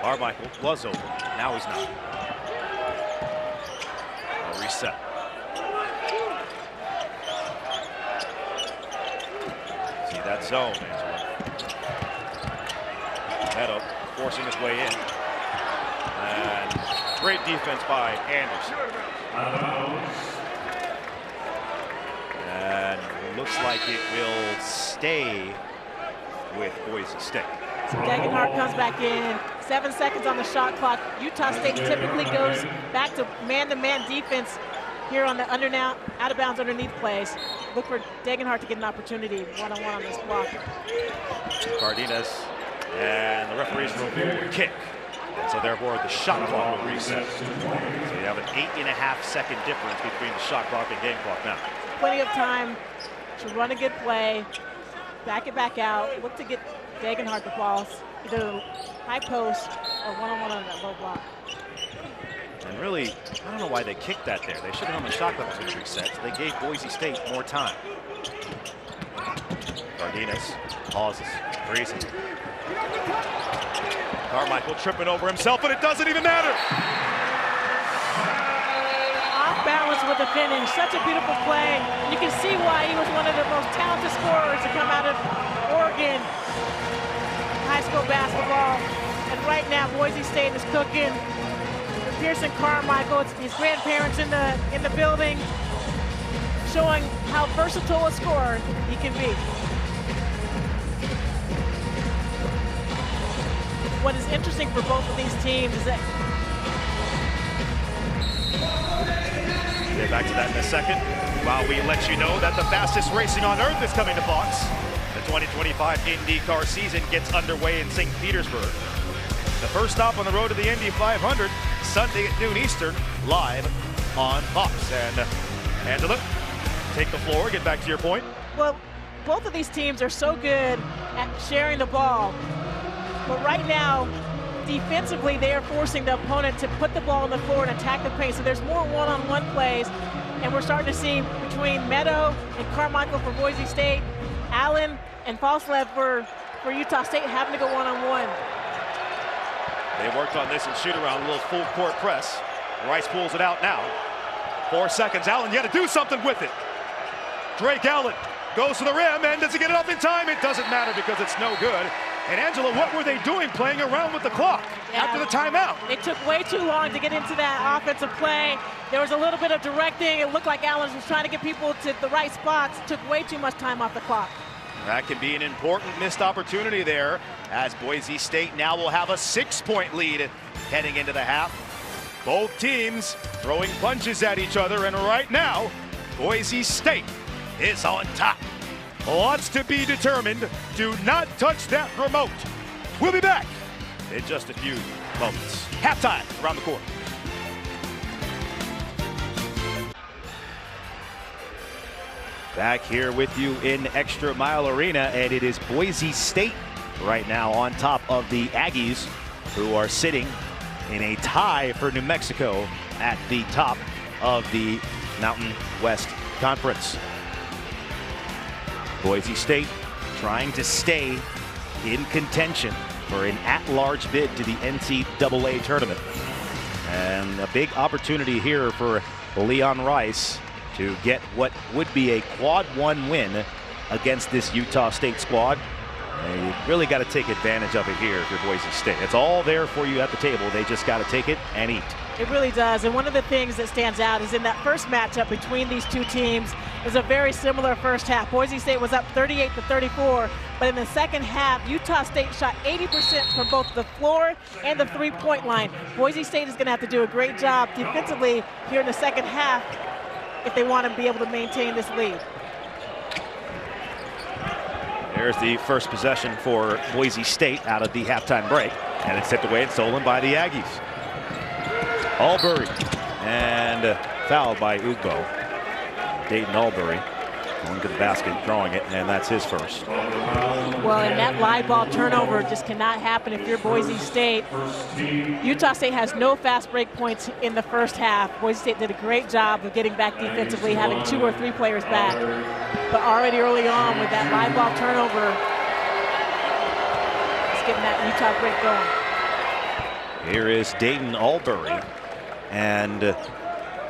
Carmichael was open. Now he's not. A reset. See that zone, Angela. Meadow forcing his way in. And great defense by Anderson. And it looks like it will stay with Boise State. So Degenhardt comes back in. 7 seconds on the shot clock. Utah State typically goes back to man-to-man defense here on the out-of-bounds underneath plays. Look for Degenhardt to get an opportunity one-on-one on this block. Cardenas and the referees will kick. And so therefore the shot clock will reset. So you have an 8.5-second difference between the shot clock and game clock now. Plenty of time to run a good play, back it back out, look to get Degenhardt the balls, either high post or one-on-one on that low block. And really, I don't know why they kicked that there. They should have known the shot clock was reset. They gave Boise State more time. Cardenas pauses, freezing. Carmichael tripping over himself, but it doesn't even matter. Off balance with the finish. Such a beautiful play. You can see why he was one of the most talented scorers to come out of Oregon. high school basketball. And right now, Boise State is cooking. Pearson Carmichael, it's his grandparents in the building, showing how versatile a scorer he can be. What is interesting for both of these teams is that get back to that in a second. While we let you know that the fastest racing on earth is coming to Fox. The 2025 IndyCar season gets underway in St. Petersburg. The first stop on the road to the Indy 500, Sunday at noon Eastern, live on Fox. And Angela, take the floor, get back to your point. Well, both of these teams are so good at sharing the ball. But right now, defensively, they are forcing the opponent to put the ball on the floor and attack the paint. So there's more one-on-one plays. And we're starting to see between Meadow and Carmichael for Boise State, Allen and Falslev for Utah State having to go one-on-one. They worked on this and shoot around, a little full court press. Rice pulls it out now. 4 seconds. Allen, you got to do something with it. Drake Allen goes to the rim, and does he get it up in time? It doesn't matter because it's no good. And Angela, what were they doing playing around with the clock after the timeout? It took way too long to get into that offensive play. There was a little bit of directing. It looked like Allen was trying to get people to the right spots. It took way too much time off the clock. That can be an important missed opportunity there, as Boise State now will have a 6-point lead heading into the half. Both teams throwing punches at each other, and right now, Boise State is on top. Lots to be determined. Do not touch that remote. We'll be back in just a few moments. Halftime around the court. Back here with you in Extra Mile Arena, and it is Boise State right now on top of the Aggies, who are sitting in a tie for New Mexico at the top of the Mountain West Conference. Boise State trying to stay in contention for an at-large bid to the NCAA tournament. And a big opportunity here for Leon Rice to get what would be a quad 1 win against this Utah State squad. And you really got to take advantage of it here if you're Boise State. It's all there for you at the table. They just got to take it and eat. It really does. And one of the things that stands out is in that first matchup between these two teams, it was a very similar first half. Boise State was up 38-34, but in the second half, Utah State shot 80% from both the floor and the three-point line. Boise State is going to have to do a great job defensively here in the second half if they want to be able to maintain this lead. There's the first possession for Boise State out of the halftime break, and it's tipped away and stolen by the Aggies. Albury, and fouled by Ugbo. Dayton Albury going to the basket, drawing it, and that's his first. Well, and that live ball turnover just cannot happen if you're Boise State. Utah State has no fast break points in the first half. Boise State did a great job of getting back defensively, having 2 or 3 players back. But already early on with that live ball turnover, it's getting that Utah break going. Here is Dayton Albury, and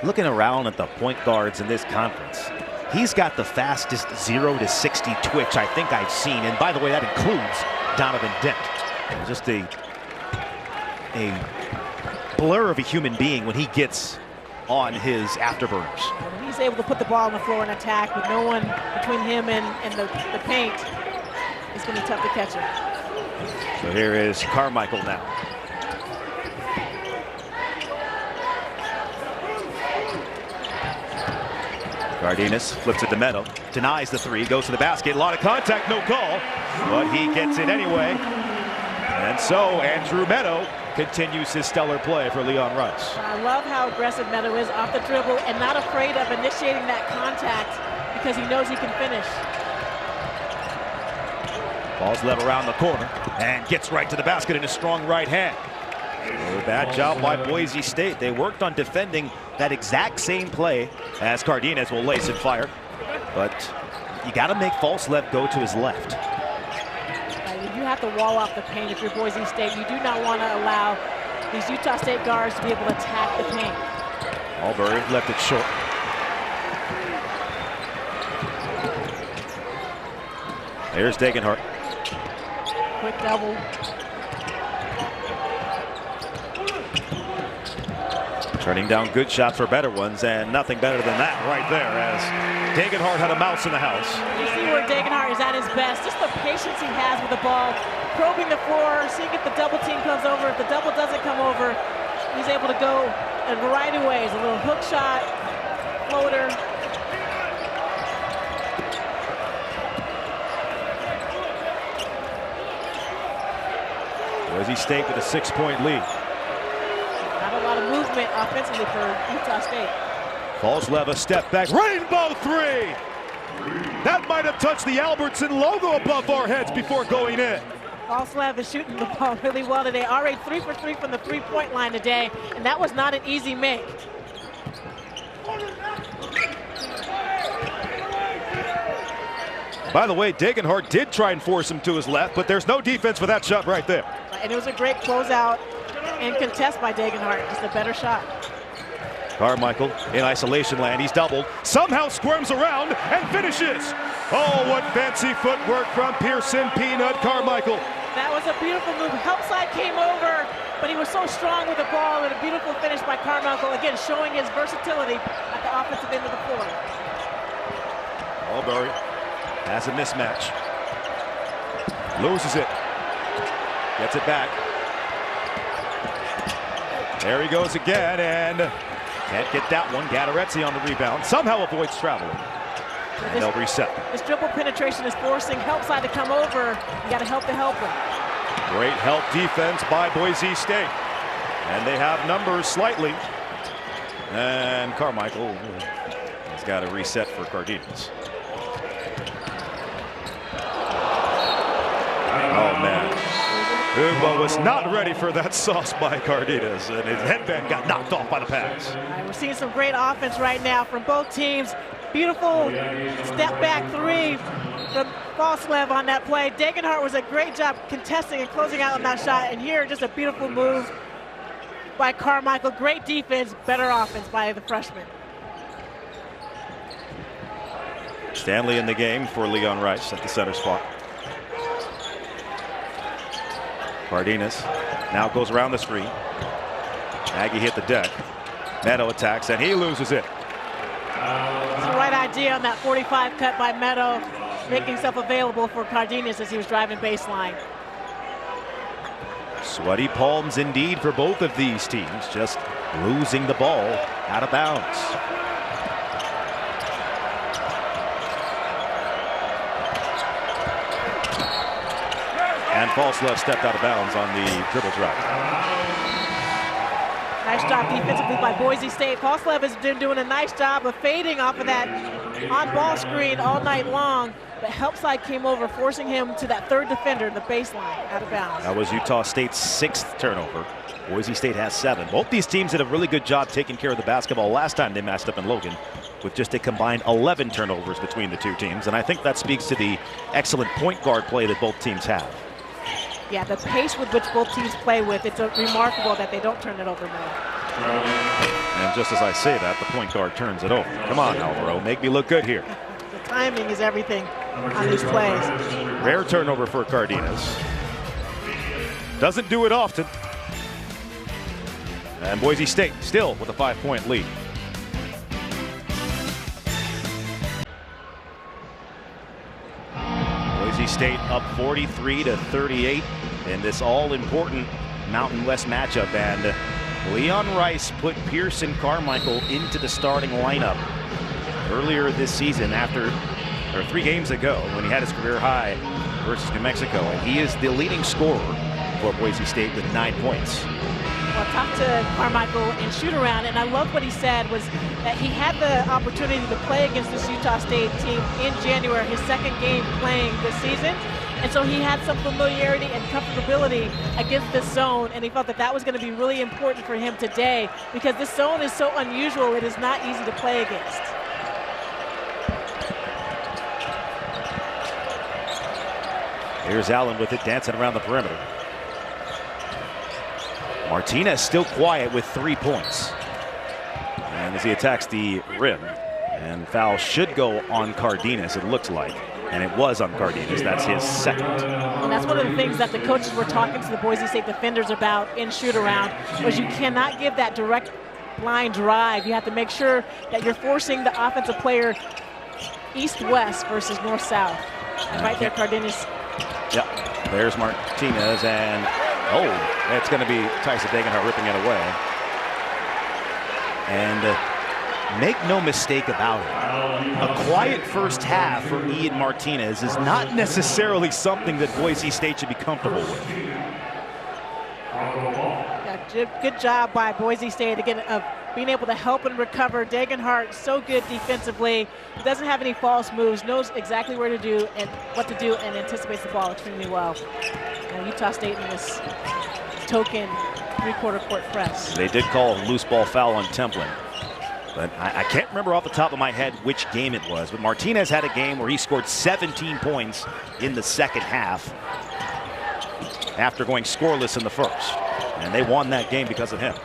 looking around at the point guards in this conference, he's got the fastest 0 to 60 twitch I think I've seen. And by the way, that includes Donovan Dent. Just a blur of a human being when he gets on his afterburners. When he's able to put the ball on the floor and attack with no one between him and the paint, it's going to be tough to catch him. So here is Carmichael now. Cardenas flips it to Meadow, denies the 3, goes to the basket, a lot of contact, no call, but he gets it anyway. And so Andrew Meadow continues his stellar play for Leon Rice. I love how aggressive Meadow is off the dribble and not afraid of initiating that contact because he knows he can finish. Ball's led around the corner and gets right to the basket in a strong right hand. A bad job by Boise State. They worked on defending that exact same play as Cardenas will lace and fire. But you got to make Falslev go to his left. You have to wall off the paint if you're Boise State. You do not want to allow these Utah State guards to be able to attack the paint. Albury left it short. There's Degenhart. Quick double. Turning down good shots for better ones, and nothing better than that right there, as Degenhardt had a mouse in the house. You see where Degenhardt is at his best. Just the patience he has with the ball, probing the floor, seeing if the double team comes over. If the double doesn't come over, he's able to go in a variety of ways. A little hook shot, floater. Boise State with a 6-point lead. Not a lot of movement offensively for Utah State. Falslev a step back. Rainbow three! That might have touched the Albertson logo above our heads before going in. Falslev is shooting the ball really well today. Already 3 for 3 from the three-point line today, and that was not an easy make. By the way, Degenhardt did try and force him to his left, but there's no defense for that shot right there. And it was a great closeout and contest by Degenhardt. Just a better shot. Carmichael in isolation land. He's doubled. Somehow squirms around and finishes. Oh, what fancy footwork from Pearson Peanut Carmichael. That was a beautiful move. Help side came over, but he was so strong with the ball, and a beautiful finish by Carmichael. Again, showing his versatility at the offensive end of the floor. Albury has a mismatch. Loses it. Gets it back. There he goes again, and can't get that one. Gadaretse on the rebound. Somehow avoids traveling. And they'll reset. This dribble penetration is forcing help side to come over. You got to help the helper. Great help defense by Boise State. And they have numbers slightly. And Carmichael has got a reset for Cardenas. Oh, man. Ugbo was not ready for that sauce by Cardenas, and his headband got knocked off by the pass. We're seeing some great offense right now from both teams. Beautiful step back three from Falslev on that play. Degenhardt was a great job contesting and closing out on that shot, and here just a beautiful move by Carmichael. Great defense, better offense by the freshman. Stanley in the game for Leon Rice at the center spot. Cardenas now goes around the screen. Aggie hit the deck. Meadow attacks, and he loses it. It's the right idea on that 45 cut by Meadow, making himself available for Cardenas as he was driving baseline. Sweaty palms indeed for both of these teams, just losing the ball out of bounds. And Falslev stepped out of bounds on the dribble drive. Nice job defensively by Boise State. Falslev has been doing a nice job of fading off of that on-ball screen all night long, but help side came over, forcing him to that third defender, the baseline, out of bounds. That was Utah State's 6th turnover. Boise State has 7. Both these teams did a really good job taking care of the basketball last time they matched up in Logan, with just a combined 11 turnovers between the two teams, and I think that speaks to the excellent point guard play that both teams have. Yeah, the pace with which both teams play with, it's remarkable that they don't turn it over more. And just as I say that, the point guard turns it over. Come on, Alvaro, make me look good here. The timing is everything on these plays. Rare turnover for Cardenas. Doesn't do it often. And Boise State still with a 5-point lead. Boise State up 43-38 in this all-important Mountain West matchup, and Leon Rice put Pearson Carmichael into the starting lineup earlier this season or 3 games ago when he had his career high versus New Mexico, and he is the leading scorer for Boise State with 9 points. Well, I talked to Carmichael in shoot-around, and I loved what he said was that he had the opportunity to play against this Utah State team in January, his 2nd game playing this season. And so he had some familiarity and comfortability against this zone, and he felt that that was going to be really important for him today because this zone is so unusual, it is not easy to play against. Here's Allen with it, dancing around the perimeter. Martinez still quiet with 3 points. And as he attacks the rim, and foul should go on Cardenas, it looks like. And it was on Cardenas. That's his second. And that's one of the things that the coaches were talking to the Boise State defenders about in shoot-around, was you cannot give that direct line drive. You have to make sure that you're forcing the offensive player east-west versus north-south. And right there, Cardenas. Yep. There's Martinez, and it's going to be Tyson Degenhart ripping it away. And make no mistake about it, a quiet first half for Ian Martinez is not necessarily something that Boise State should be comfortable with. Yeah, good job by Boise State again of being able to help and recover. Degenhart so good defensively. He doesn't have any false moves, knows exactly where to do and what to do, and anticipates the ball extremely well. Now Utah State in this token three-quarter court press. They did call a loose ball foul on Templin. But I can't remember off the top of my head which game it was. But Martinez had a game where he scored 17 points in the second half after going scoreless in the first. And they won that game because of him.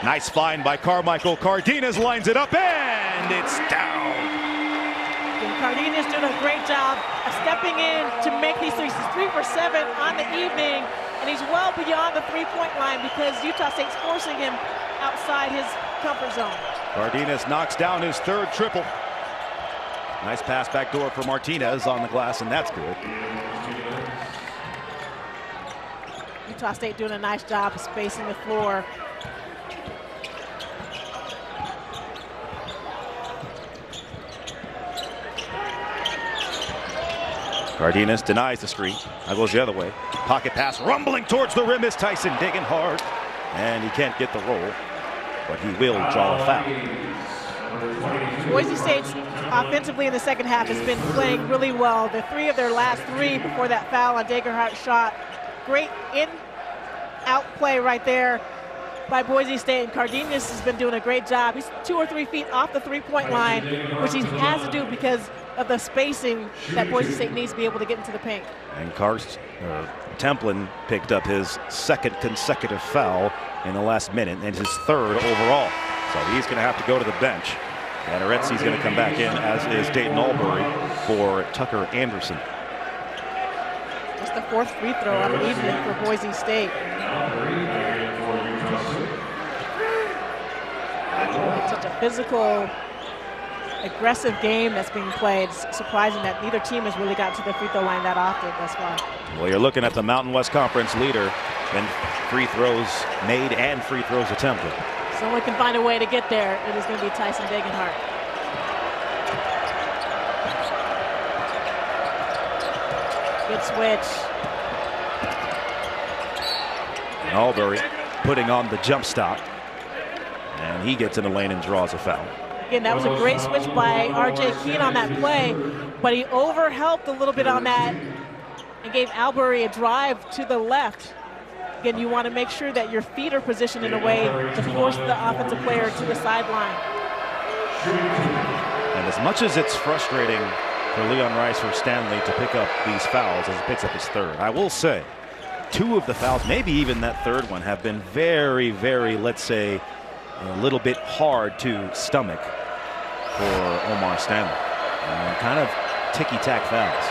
Nice find by Carmichael. Cardenas lines it up, and it's down. And Cardenas doing a great job of stepping in to make these threes. He's 3 for 7 on the evening, and he's well beyond the three-point line because Utah State's forcing him outside his comfort zone. Cardenas knocks down his third triple. Nice pass back door for Martinez on the glass, and that's good. Utah State doing a nice job of spacing the floor. Cardenas denies the screen. Now goes the other way. Pocket pass rumbling towards the rim is Tyson Degenhart. And he can't get the roll, but he will draw a foul. Boise State's offensively in the second half has been playing really well. The 3 of their last 3 before that foul on Degenhart's shot. Great in-out play right there by Boise State, and Cardenas has been doing a great job. He's 2 or 3 feet off the three-point line, which he has to do because of the spacing that Boise State needs to be able to get into the paint. And Templin picked up his second consecutive foul in the last minute and his third overall. So he's going to have to go to the bench. And Aretzi's going to come back in, as is Dayton Albury for Tucker Anderson. Just the 4th free throw on the evening for Boise State. It's such a physical, aggressive game that's being played. It's surprising that neither team has really gotten to the free throw line that often thus far. Well, you're looking at the Mountain West Conference leader in free throws made and free throws attempted. Someone can find a way to get there. It is going to be Tyson Degenhart. Good switch. And Albury putting on the jump stop. And he gets in the lane and draws a foul. Again, that was a great switch by R.J. Keene on that play, but he overhelped a little bit on that and gave Albury a drive to the left. Again, you want to make sure that your feet are positioned in a way to force the offensive player to the sideline. And as much as it's frustrating for Leon Rice or Stanley to pick up these fouls as he picks up his third, I will say 2 of the fouls, maybe even that third one, have been very, very, let's say, a little bit hard to stomach for Omar Stanley. Kind of ticky-tack fouls.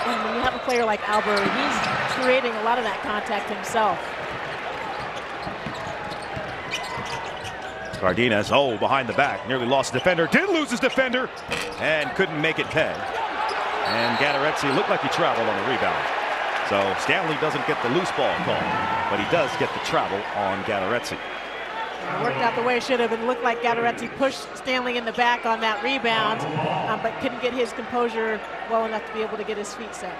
And when you have a player like Albury, he's creating a lot of that contact himself. Cardenas, behind the back, nearly lost his defender, did lose his defender, and couldn't make it pay. And Gattaretzi looked like he traveled on the rebound. So Stanley doesn't get the loose ball call, but he does get the travel on Gattaretzi. It worked out the way it should have. It looked like Gattaretzi pushed Stanley in the back on that rebound, but couldn't get his composure well enough to be able to get his feet set.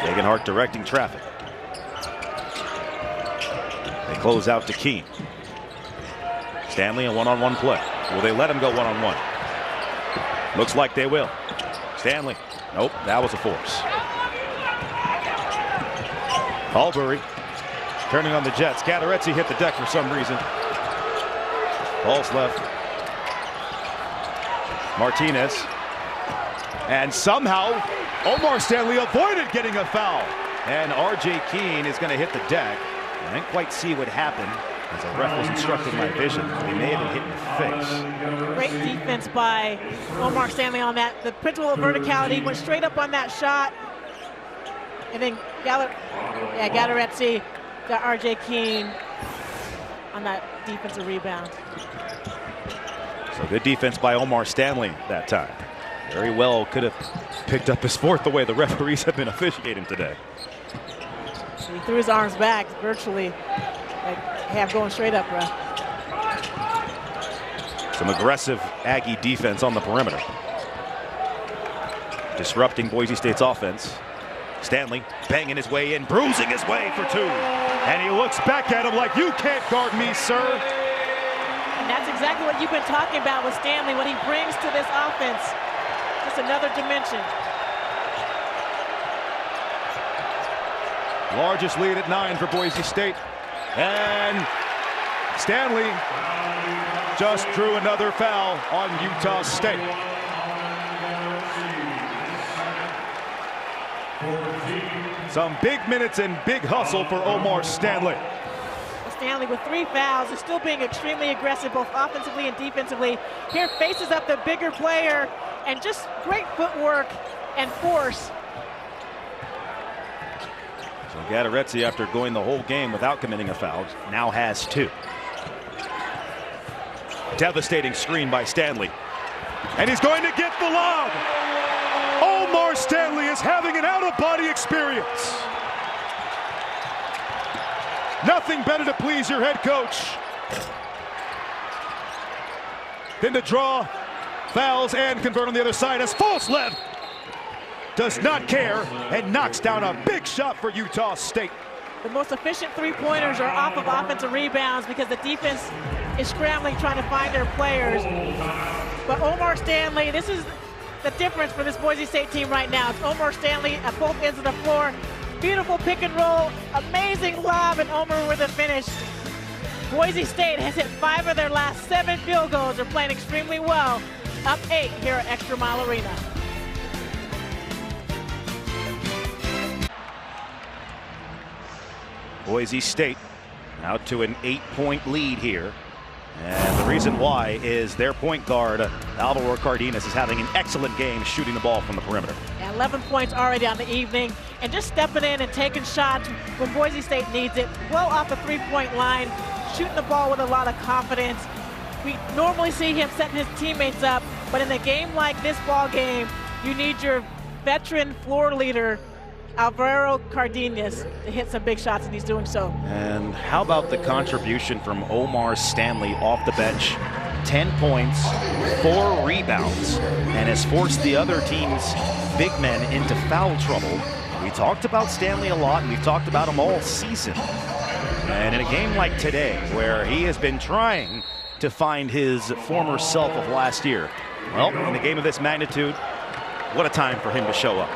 Degenhart directing traffic. They close out to Keene. Stanley, a one-on-one play. Will they let him go one-on-one? Looks like they will. Stanley. Nope, that was a force. Albury turning on the Jets. Gattaretzi hit the deck for some reason. Pulse left. Martinez. And somehow Omar Stanley avoided getting a foul. And R.J. Keene is going to hit the deck. I didn't quite see what happened as the ref was instructing my vision. He may have been hit in the face. Great defense by Omar Stanley on that. The principle of verticality went straight up on that shot. And then Gallaretzi got R.J. Keene on that defensive rebound. So good defense by Omar Stanley that time. Very well could have picked up his fourth the way the referees have been officiating today. He threw his arms back virtually, like, hey, I'm going straight up, bro. Some aggressive Aggie defense on the perimeter. Disrupting Boise State's offense. Stanley banging his way in, bruising his way for two. And he looks back at him like, you can't guard me, sir. And that's exactly what you've been talking about with Stanley, what he brings to this offense. Just another dimension. Largest lead at 9 for Boise State. And Stanley just drew another foul on Utah State. Some big minutes and big hustle for Omar Stanley. Stanley with 3 fouls is still being extremely aggressive both offensively and defensively. Here faces up the bigger player and just great footwork and force. So Gallaretzi, after going the whole game without committing a foul, now has 2. Devastating screen by Stanley. And he's going to get the lob. Omar Stanley is having an out-of-body experience. Nothing better to please your head coach than to draw fouls and convert on the other side, as Falslev does not care and knocks down a big shot for Utah State. The most efficient 3-pointers are off of offensive rebounds because the defense is scrambling trying to find their players. But Omar Stanley, this is the difference for this Boise State team right now. It's Omar Stanley at both ends of the floor. Beautiful pick and roll, amazing lob, and Omar with a finish. Boise State has hit 5 of their last 7 field goals. They're playing extremely well. Up 8 here at Extra Mile Arena. Boise State out to an 8-point lead here. And the reason why is their point guard, Alvaro Cardenas, is having an excellent game shooting the ball from the perimeter. 11 points already on the evening, and just stepping in and taking shots when Boise State needs it. Well off the 3-point line, shooting the ball with a lot of confidence. We normally see him setting his teammates up, but in a game like this ball game, you need your veteran floor leader, Alvaro Cardenas, to hit some big shots, and he's doing so. And how about the contribution from Omar Stanley off the bench? 10 points, 4 rebounds, and has forced the other team's big men into foul trouble. We talked about Stanley a lot, and we've talked about him all season. And in a game like today, where he has been trying to find his former self of last year, well, in a game of this magnitude, what a time for him to show up.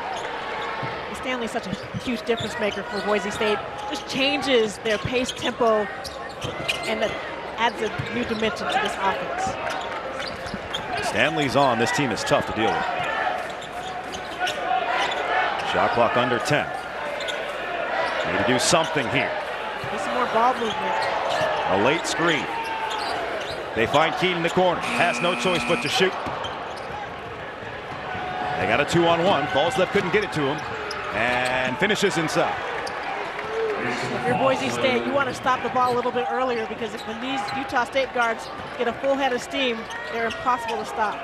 Stanley's such a huge difference maker for Boise State. Just changes their pace tempo, and that adds a new dimension to this offense. Stanley's on. This team is tough to deal with. Shot clock under 10. Need to do something here. Need some more ball movement. A late screen. They find Keene in the corner. Has no choice but to shoot. They got a 2-on-1. Falslev couldn't get it to him. And finishes inside. If you're Boise State, you want to stop the ball a little bit earlier, because when these Utah State guards get a full head of steam, they're impossible to stop.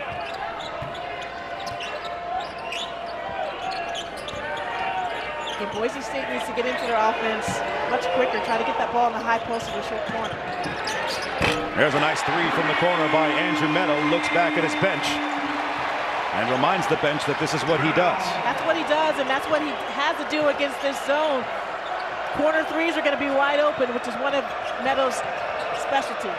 Okay, Boise State needs to get into their offense much quicker, try to get that ball in the high post of the short corner. There's a nice 3 from the corner by Andrew Meadow. Looks back at his bench and reminds the bench that this is what he does. That's what he does, and that's what he has to do against this zone. Corner 3s are going to be wide open, which is one of Meadows' specialty.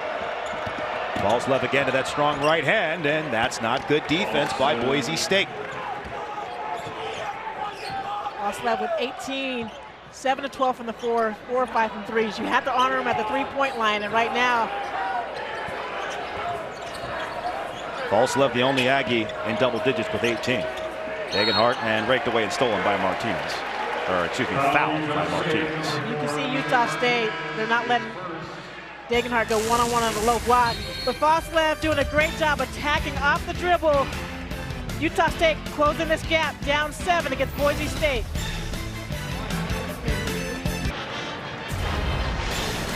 Falslev again to that strong right hand, and that's not good defense by Boise State. Falslev with 18, 7 of 12 from the floor, 4 or 5 from threes. You have to honor him at the 3-point line, and right now, Falslev, the only Aggie in double digits with 18. Degenhart and raked away and stolen by Martinez. or excuse me, fouled by Martinez. You can see Utah State, they're not letting Degenhardt go one-on-one on the low block. But Foslev doing a great job attacking off the dribble. Utah State closing this gap, down 7 against Boise State.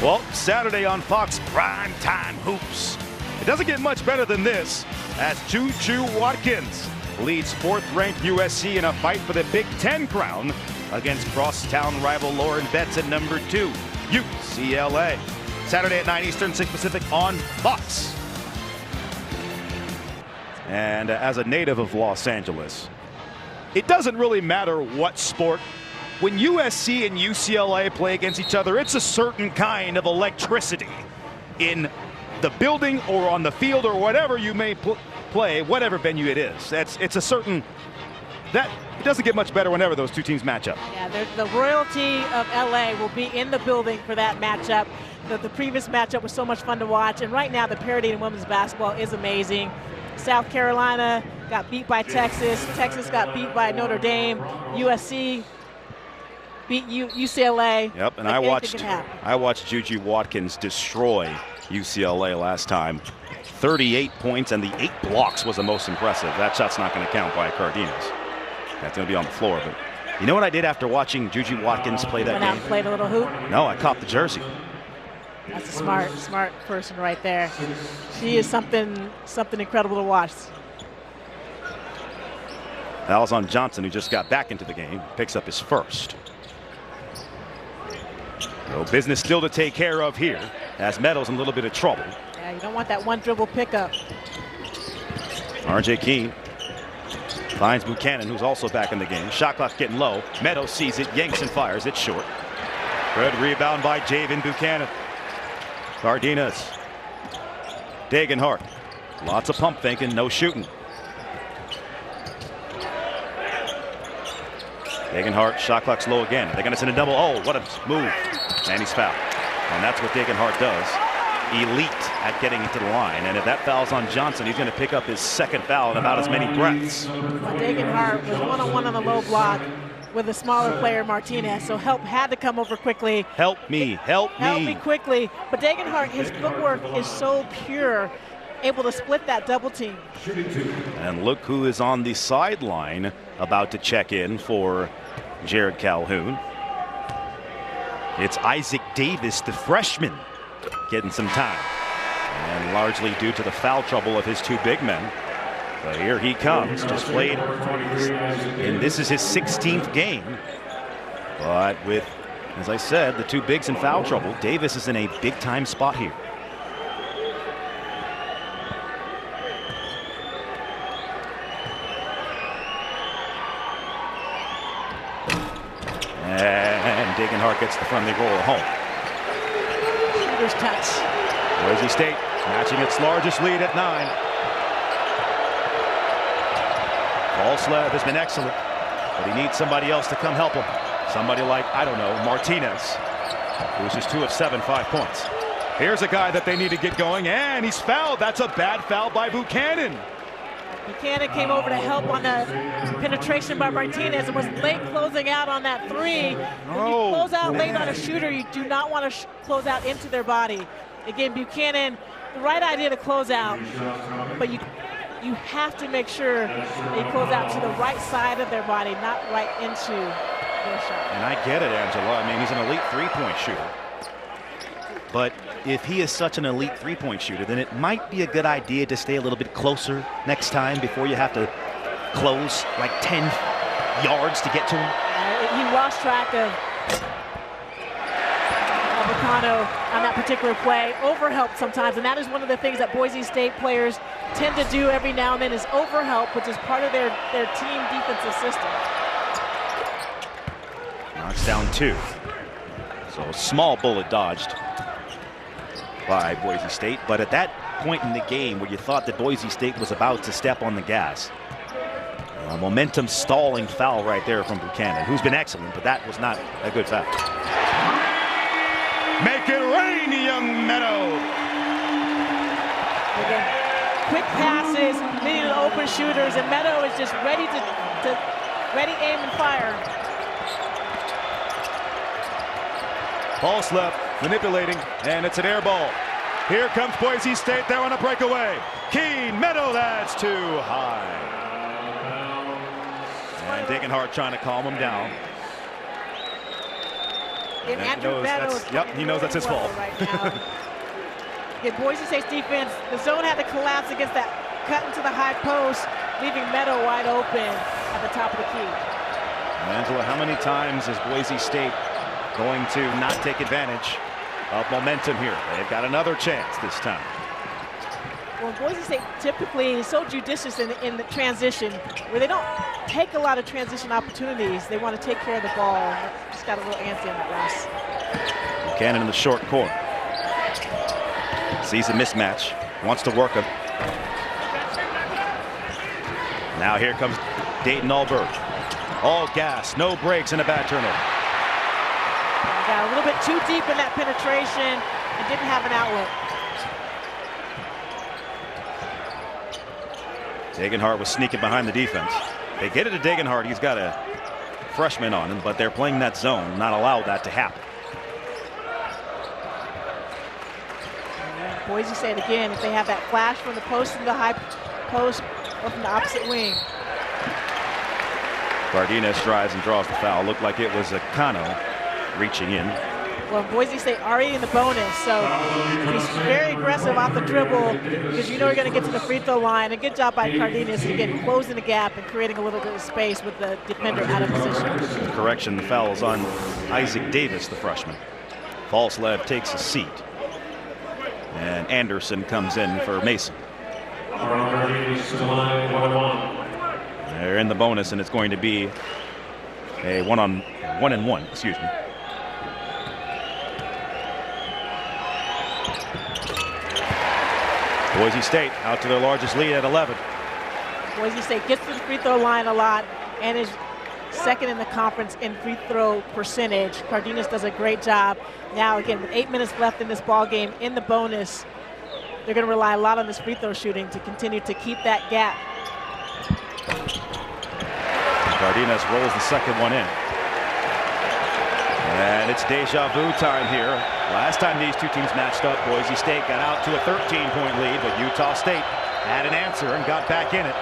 Well, Saturday on Fox, prime time hoops. It doesn't get much better than this as Juju Watkins leads 4th-ranked USC in a fight for the Big Ten crown against crosstown rival Lauren Betts at number 2, UCLA. Saturday at 9 Eastern, 6 Pacific on Fox. And as a native of Los Angeles, it doesn't really matter what sport. When USC and UCLA play against each other, it's a certain kind of electricity in the building or on the field or whatever you may play, whatever venue it is. It's a certain that it doesn't get much better whenever those two teams match up. Yeah, the royalty of LA will be in the building for that matchup. The previous matchup was so much fun to watch, and right now the parity in women's basketball is amazing. South Carolina got beat by Texas. Texas got beat by Notre Dame. USC beat UCLA. Yep, and I watched Juju Watkins destroy UCLA last time. 38 points, and the 8 blocks was the most impressive. That shot's not going to count by Cardenas. That's going to be on the floor. But you know what I did after watching Juju Watkins play that game? Went out and played a little hoop? No, I copped the jersey. That's a smart person right there. She is something incredible to watch. Foul's on Johnson, who just got back into the game. Picks up his first. So business still to take care of here as Meadows in a little bit of trouble. Yeah, you don't want that one dribble pickup. R.J. Keene finds Buchanan, who's also back in the game. Shot clock getting low. Meadows sees it, yanks and fires it short. Good rebound by Javen Buchanan. Cardenas. Degenhardt. Lots of pump faking, no shooting. Degenhardt, shot clock's low again. They're going to send a double. Oh, what a move. And he's fouled. And that's what Degenhardt does. Elite at getting into the line. And if that foul's on Johnson, he's going to pick up his 2nd foul in about as many breaths. Degenhardt was one-on-one on the low block with a smaller player, Martinez, so help had to come over quickly. Help me. Help me quickly. But Degenhardt, his footwork is so pure, able to split that double team. And look who is on the sideline about to check in for Jared Calhoun. It's Isaac Davis, the freshman, getting some time. And largely due to the foul trouble of his 2 big men. But here he comes, just played, and this is his 16th game. But with, as I said, the 2 bigs in foul trouble, Davis is in a big-time spot here. And Degenhardt gets the friendly roll home. Shooter's touch. Boise State matching its largest lead at 9. Foslev has been excellent, but he needs somebody else to come help him. Somebody like, I don't know, Martinez, who's just 2 of 7, 5 points. Here's a guy that they need to get going, and he's fouled. That's a bad foul by Buchanan. Buchanan came over to help on the penetration by Martinez and was late closing out on that 3. When you close out late on a shooter, you do not want to close out into their body. Again, Buchanan, the right idea to close out, but you have to make sure they close out to the right side of their body, not right into their shot. And I get it, Angela. I mean, he's an elite 3-point shooter. But if he is such an elite 3-point shooter, then it might be a good idea to stay a little bit closer next time before you have to close like 10 yards to get to him. He lost track of Albacano on that particular play. Overhelp sometimes, and that is one of the things that Boise State players tend to do every now and then is overhelp, which is part of their team defensive system. Knocks down 2. So a small bullet dodged by Boise State, but at that point in the game where you thought that Boise State was about to step on the gas, a momentum stalling foul right there from Buchanan, who's been excellent, but that was not a good foul. Make it rain, young Meadow. Again, quick passes, leading to open shooters, and Meadow is just ready to ready, aim, and fire. False left, manipulating, and it's an air ball. Here comes Boise State. They're on a breakaway. Keene, Meadow, that's too high. And Degenhardt trying to calm him down. And Andrew Meadows. Yep, he knows that's his fault. Right now. Again, Boise State's defense, the zone had to collapse against that cut into the high post, leaving Meadow wide open at the top of the key. Angela, how many times is Boise State going to not take advantage of momentum here? They've got another chance this time. Well, Boise State typically is so judicious in the transition, where they don't take a lot of transition opportunities. They want to take care of the ball. Just got a little antsy in that loss. Buchanan in the short court. Sees a mismatch, wants to work him. Now here comes Dayton Alberg. All gas, no breaks, and a bad turnover. Got a little bit too deep in that penetration and didn't have an outlet. Degenhardt was sneaking behind the defense. They get it to Degenhardt. He's got a freshman on him, but they're playing that zone, not allow that to happen. Boise State again, if they have that flash from the post to the high post or from the opposite wing. Cardenas drives and draws the foul. Looked like it was a Kano reaching in. Well, Boise State already in the bonus, so he's very aggressive off the dribble because you know you're going to get to the free throw line. A good job by Cardenas, again, closing the gap and creating a little bit of space with the defender out of position. Correction, the foul is on Isaac Davis, the freshman. Falslev takes a seat. And Anderson comes in for Mason. They're in the bonus, and it's going to be a one-on-one, excuse me. Boise State out to their largest lead at 11. Boise State gets to the free throw line a lot and is second in the conference in free throw percentage. Cardenas does a great job. Now again, with 8 minutes left in this ball game in the bonus, they're going to rely a lot on this free throw shooting to continue to keep that gap. Cardenas rolls the second one in. And it's deja vu time here. Last time these two teams matched up, Boise State got out to a 13-point lead, but Utah State had an answer and got back in it.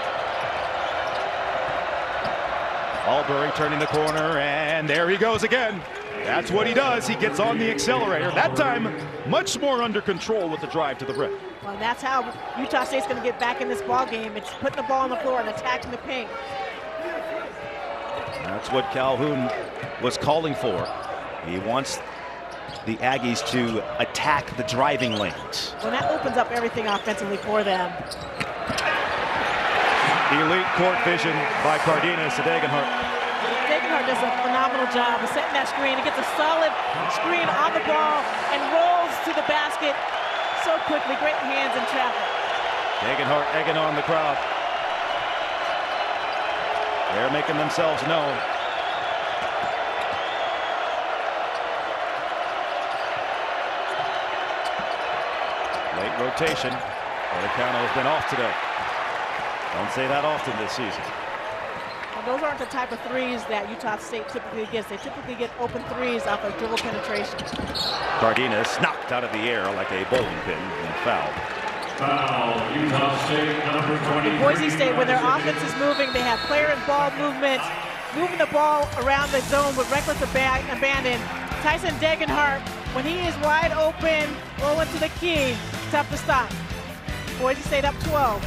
Albury turning the corner, and there he goes again. That's what he does. He gets on the accelerator. That time, much more under control with the drive to the rim. Well, that's how Utah State's going to get back in this ball game. It's putting the ball on the floor and attacking the paint. That's what Calhoun was calling for. He wants the Aggies to attack the driving lanes. Well, that opens up everything offensively for them. Elite court vision by Cardenas to Degenhardt. Degenhardt does a phenomenal job of setting that screen. He gets a solid screen on the ball and rolls to the basket so quickly. Great hands in traffic. Degenhardt egging on the crowd. They're making themselves known. Late rotation. Olicano has been off today. Don't say that often this season. Well, those aren't the type of threes that Utah State typically gets. They typically get open threes off of dribble penetration. Cardenas knocked out of the air like a bowling pin and fouled. Foul, Utah State, number 20. Boise State, when their offense is moving, they have player and ball movement, moving the ball around the zone with reckless abandon. Tyson Degenhardt, when he is wide open, rolling to the key, tough to stop. Boise State up 12.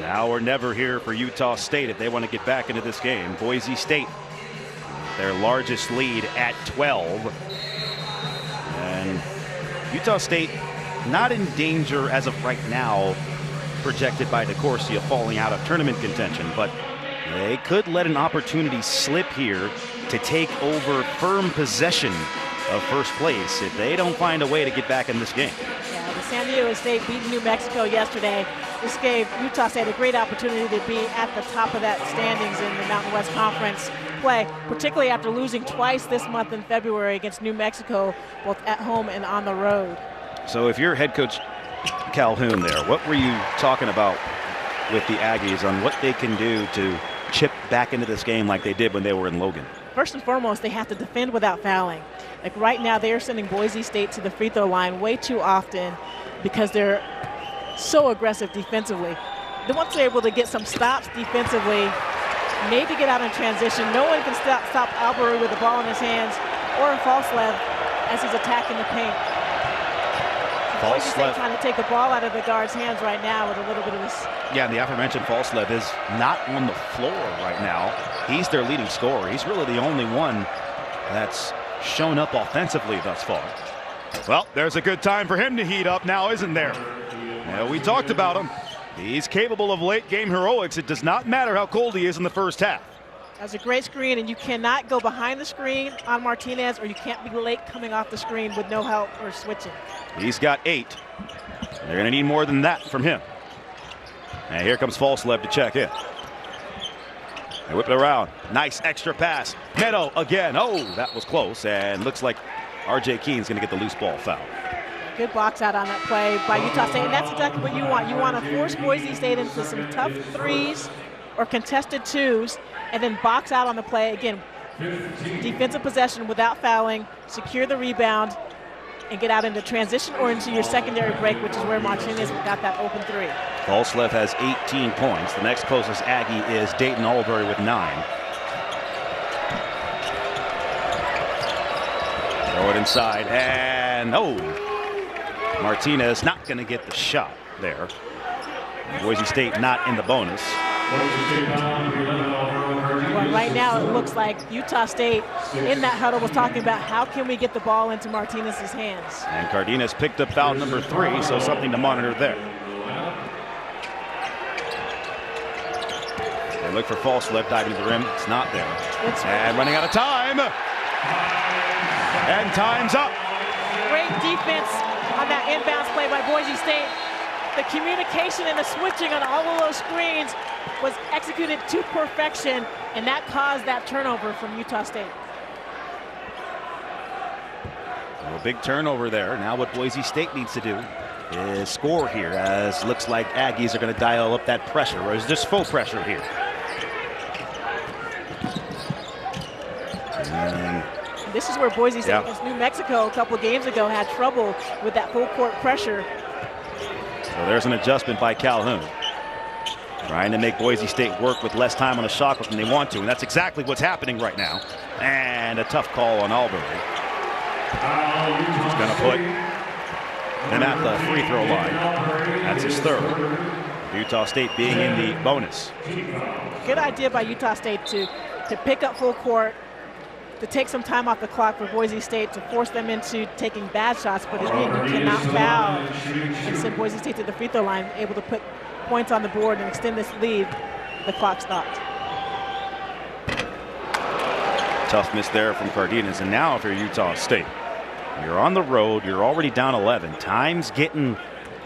Now or never here for Utah State if they want to get back into this game. Boise State, their largest lead at 12. And Utah State not in danger as of right now, projected by DeCourcy of falling out of tournament contention, but they could let an opportunity slip here to take over firm possession of first place if they don't find a way to get back in this game. Yeah, the San Diego State beat New Mexico yesterday. This gave Utah State a great opportunity to be at the top of that standings in the Mountain West Conference play, particularly after losing twice this month in February against New Mexico, both at home and on the road. So if you're head coach Calhoun there, what were you talking about with the Aggies on what they can do to chip back into this game like they did when they were in Logan? First and foremost, they have to defend without fouling. Like right now, they are sending Boise State to the free throw line way too often because they're so aggressive defensively. Once they're able to get some stops defensively, maybe get out in transition, no one can stop Albury with the ball in his hands or Falslev as he's attacking the paint. Boise State trying to take the ball out of the guard's hands right now with a little bit of this. Yeah, and the aforementioned Falslev is not on the floor right now. He's their leading scorer. He's really the only one that's shown up offensively thus far. Well, there's a good time for him to heat up now, isn't there? Yeah, we talked about him. He's capable of late game heroics. It does not matter how cold he is in the first half. That's a great screen, and you cannot go behind the screen on Martinez, or you can't be late coming off the screen with no help or switching. He's got 8. They're going to need more than that from him. And here comes Falslev to check in. They whip it around. Nice extra pass. Meadow again. Oh, that was close, and looks like R.J. Keene's going to get the loose ball foul. Good box out on that play by Utah State, and that's exactly what you want. You want to force Boise State into some tough threes or contested twos, and then box out on the play. Again, defensive possession without fouling, secure the rebound, and get out into transition or into your secondary break, which is where Martinez got that open three. Falslev has 18 points. The next closest Aggie is Dayton Albury with 9. Throw it inside, and oh, Martinez not going to get the shot there. Boise State not in the bonus. Well, right now it looks like Utah State in that huddle was talking about how can we get the ball into Martinez's hands. And Cardenas picked up foul number 3, so something to monitor there. They look for Falslev diving to the rim. It's not there. And running out of time. And time's up. Great defense on that inbounds play by Boise State. The communication and the switching on all of those screens was executed to perfection, and that caused that turnover from Utah State. A big turnover there. Now what Boise State needs to do is score here, as looks like Aggies are going to dial up that pressure, or is this faux pressure here? And this is where Boise State against New Mexico a couple games ago had trouble with that full court pressure. So there's an adjustment by Calhoun, trying to make Boise State work with less time on the shot clock than they want to, and that's exactly what's happening right now. And a tough call on Albury. He's going to put him at the free throw line. That's his 3rd. Utah State being in the bonus. Good idea by Utah State to pick up full court, to take some time off the clock for Boise State, to force them into taking bad shots, but again, you cannot foul and send Boise State to the free throw line, able to put points on the board and extend this lead. The clock stopped. Tough miss there from Cardenas, and now if you're Utah State, you're on the road, you're already down 11. Time's getting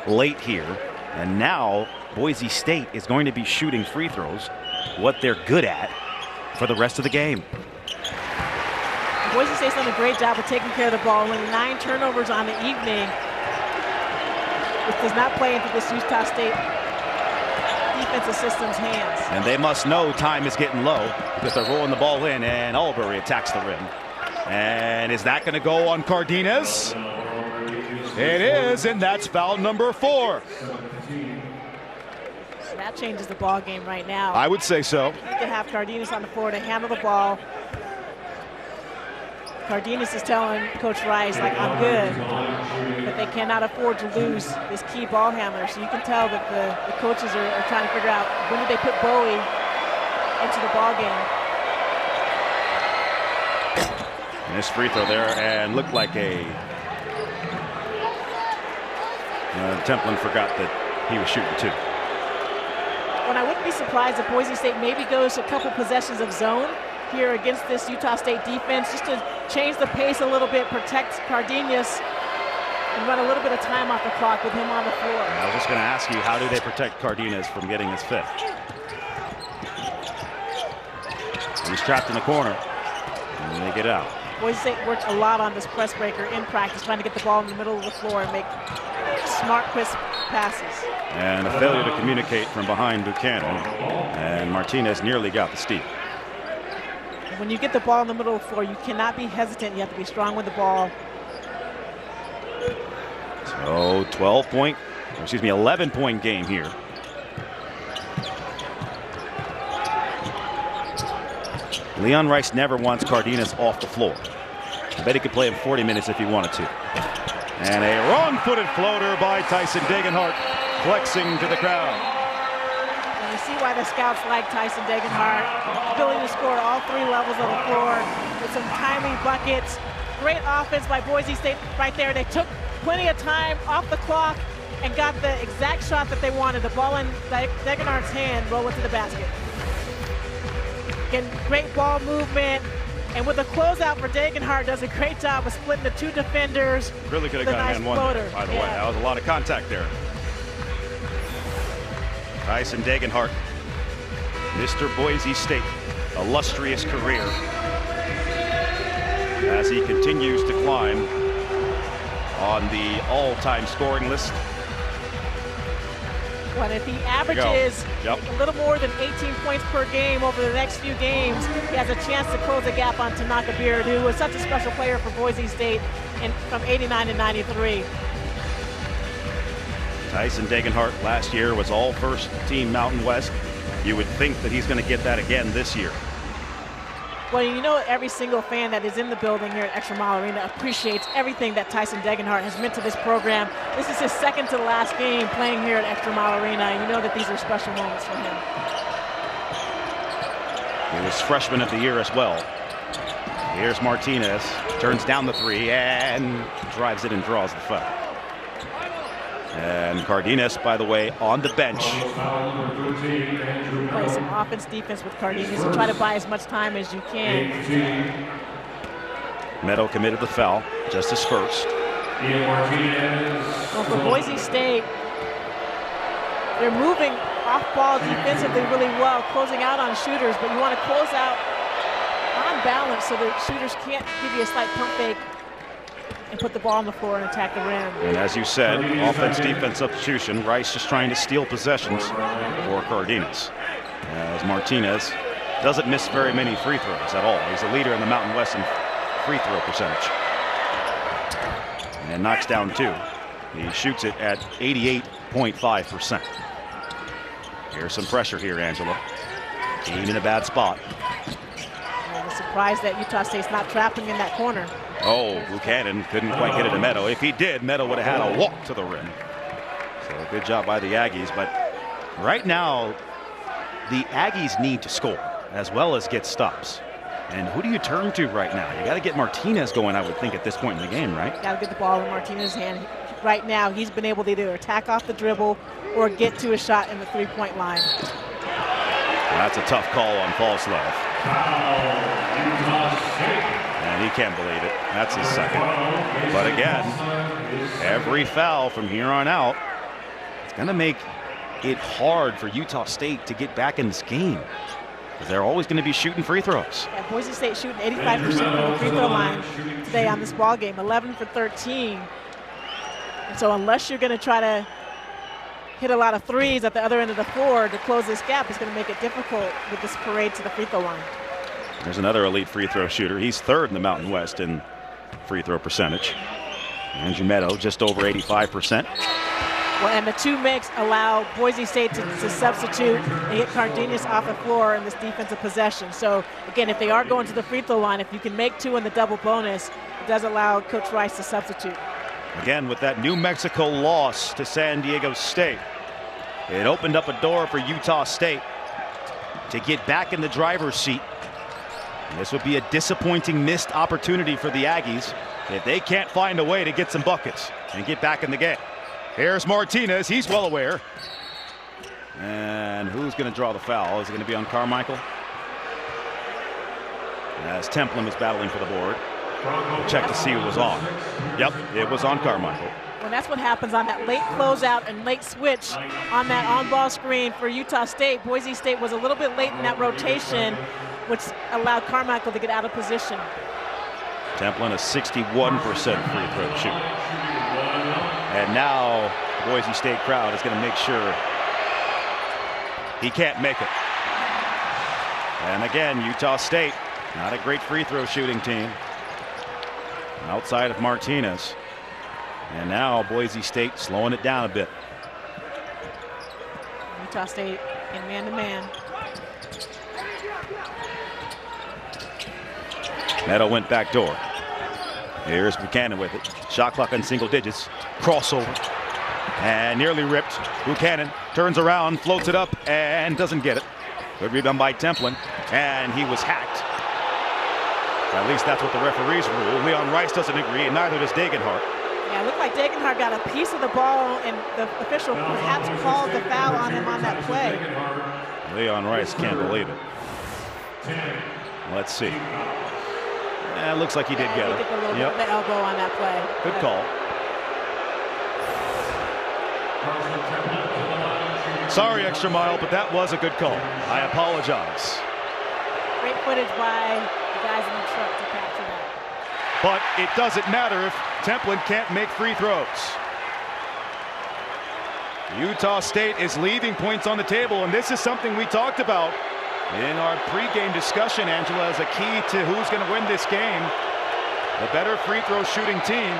late here, and now Boise State is going to be shooting free throws, what they're good at, for the rest of the game. Boise State's done a great job of taking care of the ball, winning 9 turnovers on the evening, which does not play into this Utah State defensive system's hands. And they must know time is getting low because they're rolling the ball in, and Albury attacks the rim. And is that going to go on Cardenas? It is, and that's foul number 4. So that changes the ball game right now. I would say so. You need to have Cardenas on the floor to handle the ball. Cardenas is telling Coach Rice, like, I'm good, but they cannot afford to lose this key ball handler. So you can tell that the coaches are trying to figure out when do they put Bowie into the ball game. And this free throw there, and looked like Templin forgot that he was shooting 2. When I wouldn't be surprised if Boise State maybe goes a couple possessions of zone here against this Utah State defense, just to change the pace a little bit, protect Cardenas, and run a little bit of time off the clock with him on the floor. I was just going to ask you, how do they protect Cardenas from getting his 5th? He's trapped in the corner, and they get out. Boise State worked a lot on this press breaker in practice, trying to get the ball in the middle of the floor and make smart, crisp passes. And a failure to communicate from behind Buchanan. And Martinez nearly got the steal. When you get the ball in the middle of the floor, you cannot be hesitant. You have to be strong with the ball. So 11-point game here. Leon Rice never wants Cardenas off the floor. I bet he could play him 40 minutes if he wanted to. And a wrong-footed floater by Tyson Degenhart, flexing to the crowd. And you see why the scouts like Tyson Degenhart. Ability to score all 3 levels of the floor with some timely buckets. Great offense by Boise State right there. They took plenty of time off the clock and got the exact shot that they wanted. The ball in Degenhart's hand, roll it to the basket. Again, great ball movement. And with the closeout for Degenhart, does a great job of splitting the 2 defenders. Really could have gotten nice and won there, by the way. That was a lot of contact there. Tyson Degenhart, Mr. Boise State, illustrious career as he continues to climb on the all-time scoring list. Well, if he averages a little more than 18 points per game over the next few games, he has a chance to close the gap on Tanaka Beard, who was such a special player for Boise State from '89 to '93. Tyson Degenhart last year was all first team Mountain West. You would think that he's going to get that again this year. Well, you know, every single fan that is in the building here at Extra Mile Arena appreciates everything that Tyson Degenhart has meant to this program. This is his second to last game playing here at Extra Mile Arena, and you know that these are special moments for him. He was freshman of the year as well. Here's Martinez, turns down the 3 and drives it and draws the foul. And Cardenas, by the way, on the bench. Play some offense defense with Cardenas and try to buy as much time as you can. Meadow committed the foul, just his first. Well, for Boise State, they're moving off ball defensively really well, closing out on shooters, but you want to close out on balance so that shooters can't give you a slight pump fake and put the ball on the floor and attack the rim. And as you said, offense-defense substitution. Rice just trying to steal possessions for Cardenas. As Martinez doesn't miss very many free throws at all. He's a leader in the Mountain West in free throw percentage. And knocks down 2. He shoots it at 88.5%. Here's some pressure here, Angela. Team in a bad spot. I'm surprised that Utah State's not trapping in that corner. Oh, Buchanan couldn't quite get it to Meadow. If he did, Meadow would have had a walk to the rim. So good job by the Aggies. But right now, the Aggies need to score as well as get stops. And who do you turn to right now? You got to get Martinez going, I would think, at this point in the game, right? Got to get the ball in Martinez's hand. Right now, he's been able to either attack off the dribble or get to a shot in the 3-point line. That's a tough call on false love. And he can't believe it. That's his second. But again, every foul from here on out is going to make it hard for Utah State to get back in this game, because they're always going to be shooting free throws. Yeah, Boise State shooting 85% from the free throw line today on this ball game, 11 for 13. And so unless you're going to try to hit a lot of threes at the other end of the floor to close this gap, it's going to make it difficult with this parade to the free throw line. There's another elite free throw shooter. He's third in the Mountain West in free throw percentage. Andrew Meadow just over 85%. Well, and the 2 makes allow Boise State to substitute and get Cardenas off the floor in this defensive possession. So again, if they are going to the free throw line, if you can make 2 in the double bonus, it does allow Coach Rice to substitute. Again, with that New Mexico loss to San Diego State, it opened up a door for Utah State to get back in the driver's seat. And this would be a disappointing missed opportunity for the Aggies if they can't find a way to get some buckets and get back in the game. Here's Martinez. He's well aware. And who's going to draw the foul? Is it going to be on Carmichael? As Templin was battling for the board. We'll check to see who was on. Yep, it was on Carmichael. Well, that's what happens on that late closeout and late switch on that on-ball screen for Utah State. Boise State was a little bit late in that rotation, which allowed Carmichael to get out of position. Templin, a 61% free throw shooter. And now Boise State crowd is going to make sure he can't make it. And again, Utah State, not a great free throw shooting team outside of Martinez. And now Boise State slowing it down a bit. Utah State in man-to-man. Neto went back door. Here's Buchanan with it. Shot clock on single digits. Crossover. And nearly ripped. Buchanan turns around, floats it up, and doesn't get it. Good rebound by Templin. And he was hacked. At least that's what the referees rule. Leon Rice doesn't agree, and neither does Degenhart. Yeah, it looked like Degenhart got a piece of the ball, and the official perhaps called the foul on him on that play. Leon Rice can't believe it. Let's see. It looks like he did get it. He took a little bit of the elbow on that play. Good call. Sorry, Extra Mile, but that was a good call. I apologize. Great footage by the guys in the truck to capture that. But it doesn't matter if Templin can't make free throws. Utah State is leaving points on the table, and this is something we talked about in our pregame discussion, Angela, as a key to who's going to win this game. The better free throw shooting team.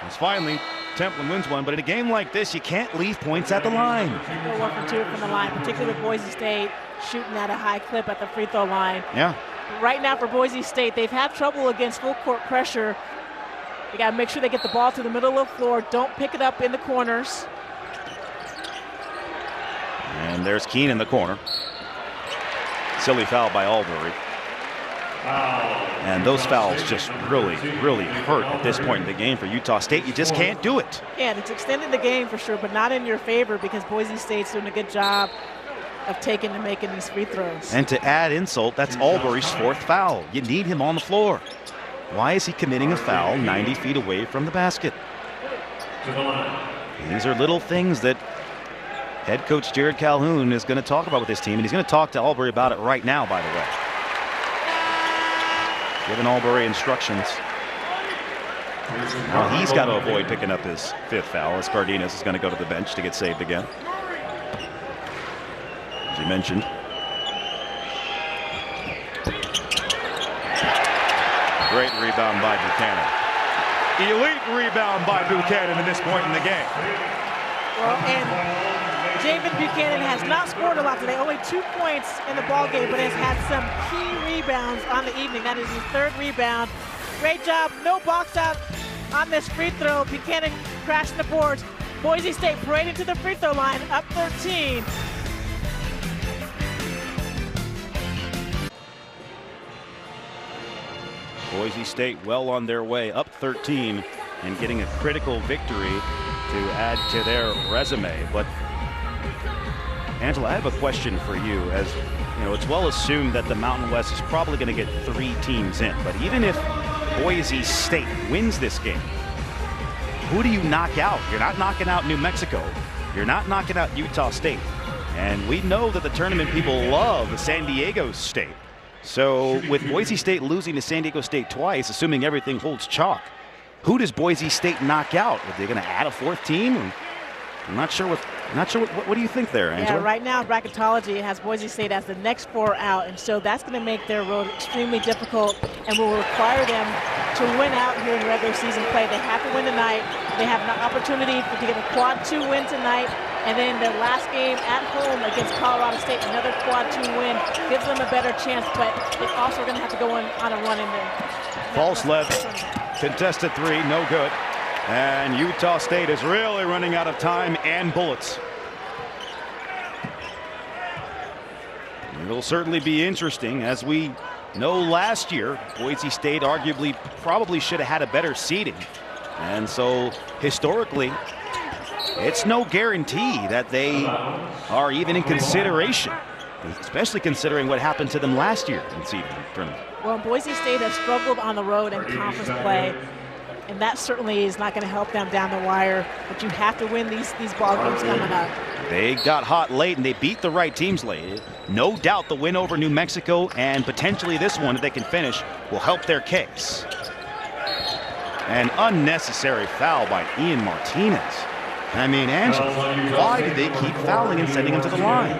As finally, Templin wins one, but in a game like this, you can't leave points at the line. Go 1 for 2 from the line, particularly with Boise State shooting at a high clip at the free throw line. Yeah. Right now for Boise State, they've had trouble against full court pressure. They got to make sure they get the ball to the middle of the floor. Don't pick it up in the corners. And there's Keene in the corner. Silly foul by Albury. And those fouls just really hurt at this point in the game for Utah State. You just can't do it. Yeah, it's extended the game for sure, but not in your favor because Boise State's doing a good job of taking and making these free throws. And to add insult, that's Albury's 4th foul. You need him on the floor. Why is he committing a foul 90 feet away from the basket? These are little things that head coach Jared Calhoun is going to talk about with his team, and he's going to talk to Albury about it right now, by the way. Giving Albury instructions. Now he's got to avoid picking up his 5th foul, as Cardenas is going to go to the bench to get saved again. As you mentioned. Great rebound by Buchanan. Elite rebound by Buchanan at this point in the game. Well, and Jamin Buchanan has not scored a lot today, only 2 points in the ball game, but has had some key rebounds on the evening. That is his 3rd rebound. Great job, no box out on this free throw. Buchanan crashing the boards. Boise State parading to the free throw line, up 13. Boise State well on their way, up 13, and getting a critical victory to add to their resume. But Angela, I have a question for you. As you know, it's well assumed that the Mountain West is probably going to get 3 teams in. But even if Boise State wins this game, who do you knock out? You're not knocking out New Mexico. You're not knocking out Utah State. And we know that the tournament people love San Diego State. So with Boise State losing to San Diego State twice, assuming everything holds chalk, who does Boise State knock out? Are they going to add a 4th team? I'm not sure what. What do you think there, Angela? Yeah, right now bracketology has Boise State as the next 4 out, and so that's going to make their road extremely difficult and will require them to win out here in regular season play. They have to win tonight. They have an opportunity to get a quad 2 win tonight, and then the last game at home against Colorado State, another quad 2 win, gives them a better chance, but they're also going to have to go on a run in there. False left, contested 3, no good. And Utah State is really running out of time and bullets. It'll certainly be interesting. As we know, last year, Boise State arguably probably should have had a better seeding. And so historically, it's no guarantee that they are even in consideration, especially considering what happened to them last year in seeding tournament. Well, Boise State has struggled on the road in conference play, and that certainly is not going to help them down the wire. But you have to win these ball games coming up. They got hot late, and they beat the right teams late. No doubt the win over New Mexico and potentially this one, if they can finish, will help their case. An unnecessary foul by Ian Martinez. I mean, Angela, why do they keep fouling and sending him to the line?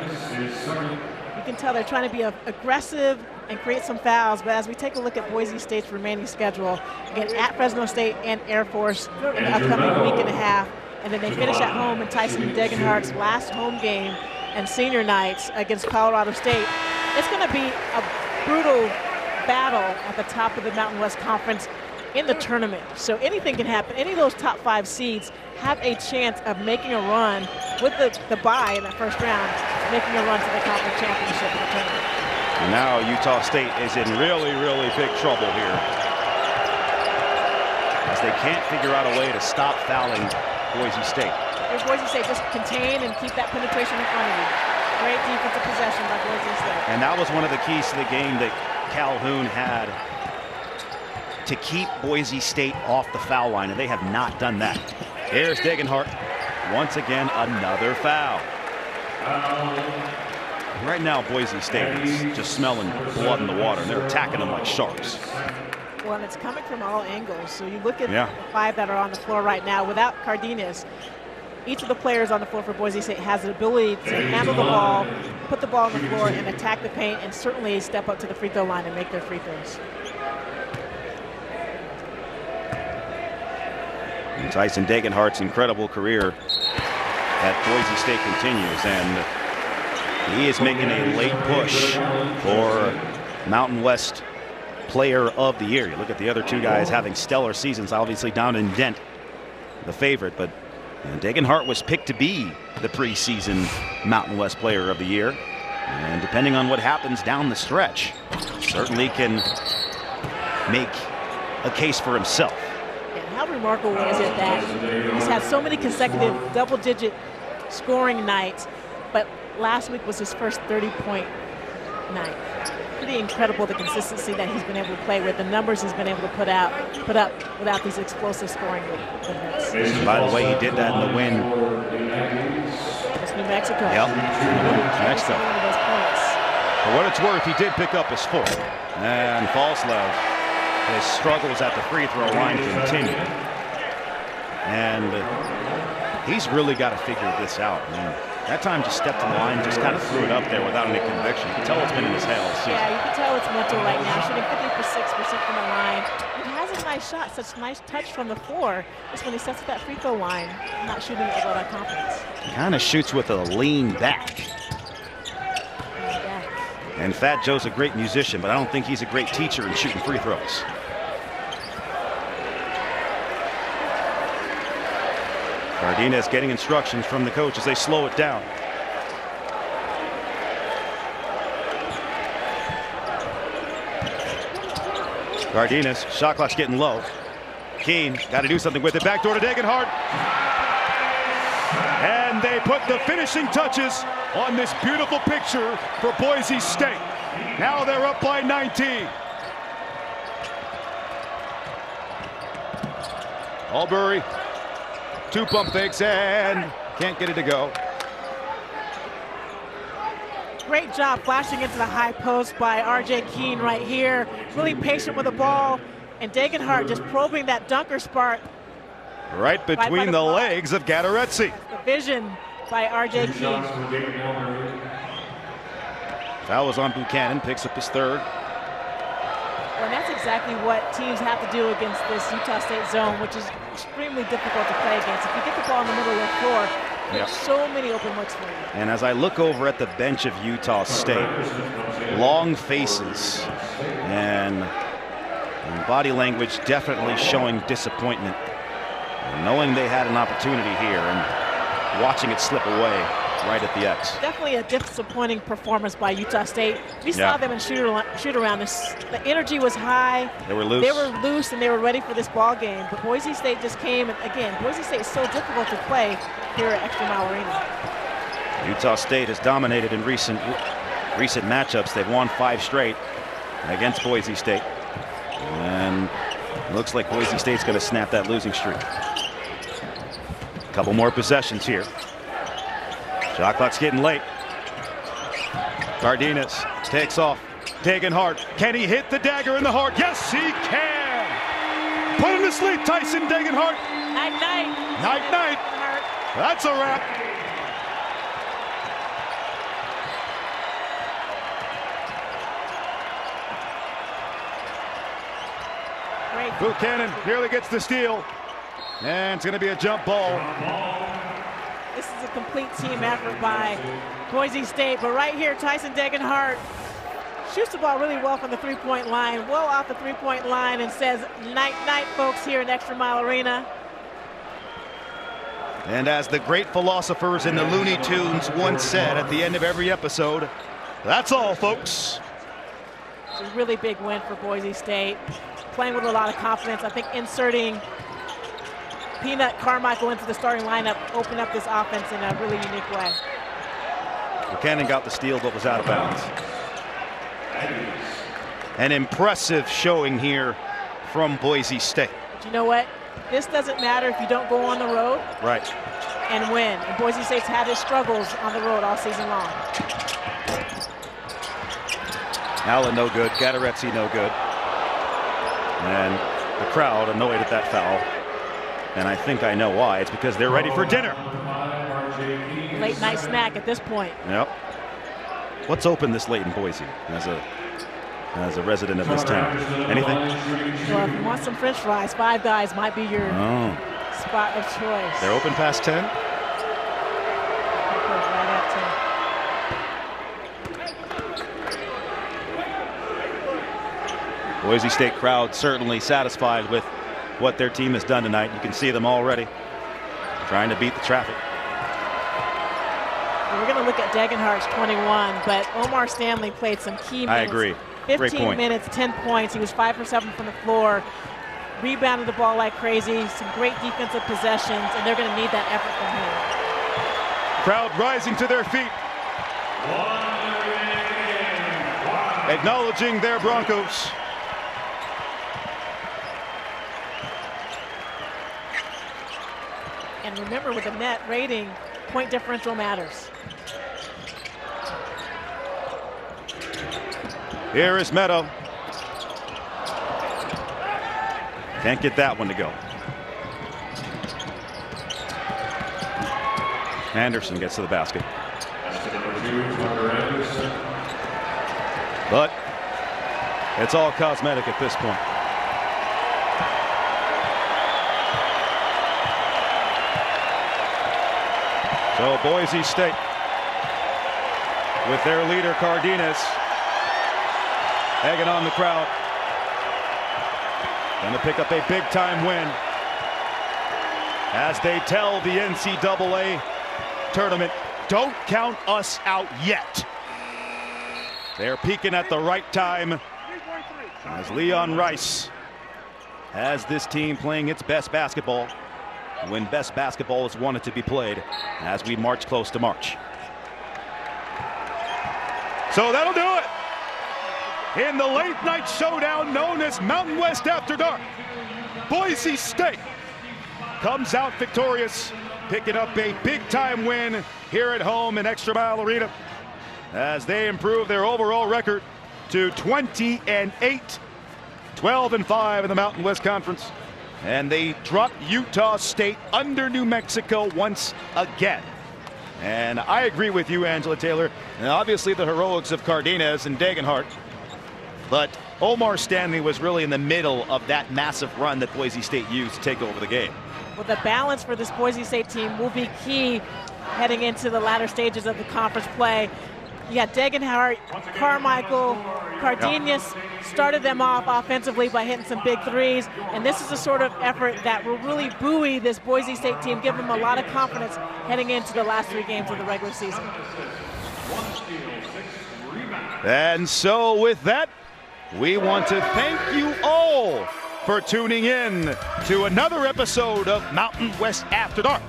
You can tell they're trying to be aggressive and create some fouls, but as we take a look at Boise State's remaining schedule, again, at Fresno State and Air Force in the upcoming week and a half, and then they finish at home in Tyson Degenhardt's last home game and senior nights against Colorado State. It's going to be a brutal battle at the top of the Mountain West Conference in the tournament. So anything can happen. Any of those top 5 seeds have a chance of making a run with the bye in that first round, making a run to the conference championship in the tournament. And now Utah State is in really, really big trouble here, as they can't figure out a way to stop fouling Boise State. If Boise State just contain and keep that penetration in front of you. Great defensive possession by Boise State. And that was one of the keys to the game that Calhoun had, to keep Boise State off the foul line, and they have not done that. Here's Degenhardt. Once again, another foul. Right now, Boise State is just smelling blood in the water, and they're attacking them like sharks. Well, and it's coming from all angles. So you look at the 5 that are on the floor right now without Cardenas. Each of the players on the floor for Boise State has the ability to handle the ball, put the ball on the floor, and attack the paint, and certainly step up to the free throw line and make their free throws. And Tyson Degenhardt's incredible career at Boise State continues, and he is making a late push for Mountain West Player of the Year. You look at the other 2 guys having stellar seasons, obviously down in Dent, the favorite, but Degenhardt was picked to be the preseason Mountain West Player of the Year, and depending on what happens down the stretch, certainly can make a case for himself. How remarkable is it that he's had so many consecutive double-digit scoring nights, but last week was his first 30-point night. Pretty incredible, the consistency that he's been able to play with, the numbers he's been able to put up without these explosive scoring events. By the way, he did that in the win. It's New Mexico. Yep, New Mexico. For what it's worth, he did pick up his 4th. And Falslev, his struggles at the free throw line continue. And he's really got to figure this out. I mean, that time just stepped in the line, just kind of threw it up there without any conviction. You can tell it's been in his head all season. Yeah, you can tell it's mental right now. Shooting 56% from the line. He has a nice shot, such nice touch from the floor. Just when he sets at that free throw line, not shooting with a lot of confidence. Kind of shoots with a lean back. And Fat Joe's a great musician, but I don't think he's a great teacher in shooting free throws. Cardenas getting instructions from the coach as they slow it down. Cardenas, shot clock's getting low. Keene got to do something with it. Backdoor to Degenhardt. And they put the finishing touches on this beautiful picture for Boise State. Now they're up by 19. Albury, 2 pump fakes and can't get it to go. Great job flashing into the high post by R.J. Keene right here. Really patient with the ball. And Degenhardt just probing that dunker spot. Right between the legs of Gateretse. The vision by R.J. Keene. Foul was on Buchanan, picks up his 3rd. Well, and that's exactly what teams have to do against this Utah State zone, which is extremely difficult to play against. If you get the ball in the middle of the floor, there's so many open looks for you. And as I look over at the bench of Utah State, long faces and body language definitely showing disappointment, knowing they had an opportunity here and watching it slip away right at the X. Definitely a disappointing performance by Utah State. We saw them in shoot around. The energy was high. They were loose. They were loose and they were ready for this ball game. But Boise State just came, and again, Boise State is so difficult to play here at Extra Mile Arena. Utah State has dominated in recent matchups. They've won 5 straight against Boise State. And it looks like Boise State's going to snap that losing streak. A couple more possessions here. Shot clock's getting late. Cardenas takes off. Degenhardt. Can he hit the dagger in the heart? Yes, he can. Put him to sleep, Tyson Degenhardt. Night, night. Night, night. That's a wrap. Buchanan nearly gets the steal. And it's going to be a jump ball. This is a complete team effort by Boise State. But right here, Tyson Degenhart shoots the ball really well from the three-point line, well off the three-point line, and says, night, night, folks, here in Extra Mile Arena. And as the great philosophers in the Looney Tunes once said at the end of every episode, that's all, folks. It's a really big win for Boise State. Playing with a lot of confidence. I think inserting Peanut Carmichael into the starting lineup opened up this offense in a really unique way. Buchanan got the steal but was out of bounds. An impressive showing here from Boise State. But you know what? This doesn't matter if you don't go on the road right. and win. And Boise State's had its struggles on the road all season long. Allen no good, Gadarezzi no good. And the crowd annoyed at that foul. And I think I know why. It's because they're ready for dinner. Late night snack at this point. Yep. What's open this late in Boise as a resident of this town? Anything? Well, if you want some French fries, Five Guys might be your spot of choice. They're open past 10? Right at 10. Boise State crowd certainly satisfied with what their team has done tonight. You can see them already trying to beat the traffic. We're going to look at Degenhart's 21, but Omar Stanley played some key minutes. I agree. 15 minutes, 10 points. He was 5 for 7 from the floor. Rebounded the ball like crazy. Some great defensive possessions, and they're going to need that effort from him. Crowd rising to their feet. Acknowledging their Broncos. And remember, with the net rating, point differential matters. Here is Meadow. Can't get that one to go. Anderson gets to the basket. But it's all cosmetic at this point. So Boise State, with their leader Cardenas, egging on the crowd. Going to pick up a big-time win as they tell the NCAA tournament, don't count us out yet. They're peaking at the right time as Leon Rice has this team playing its best basketball when best basketball is wanted to be played as we march close to March. So that'll do it. In the late night showdown known as Mountain West After Dark, Boise State comes out victorious, picking up a big-time win here at home in Extra Mile Arena as they improve their overall record to 20-8, 12-5 in the Mountain West Conference. And they drop Utah State under New Mexico once again. And I agree with you, Angela Taylor. And obviously the heroics of Cardenas and Degenhart. But Omar Stanley was really in the middle of that massive run that Boise State used to take over the game. Well, the balance for this Boise State team will be key heading into the latter stages of the conference play. You got Degenhart, Carmichael, Cardenas started them off offensively by hitting some big threes, and this is the sort of effort that will really buoy this Boise State team, give them a lot of confidence heading into the last 3 games of the regular season. And so with that, we want to thank you all for tuning in to another episode of Mountain West After Dark.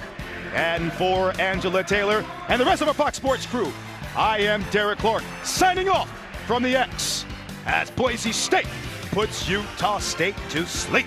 And for Angela Taylor and the rest of our Fox Sports crew, I am Derek Clark, signing off from the X as Boise State puts Utah State to sleep.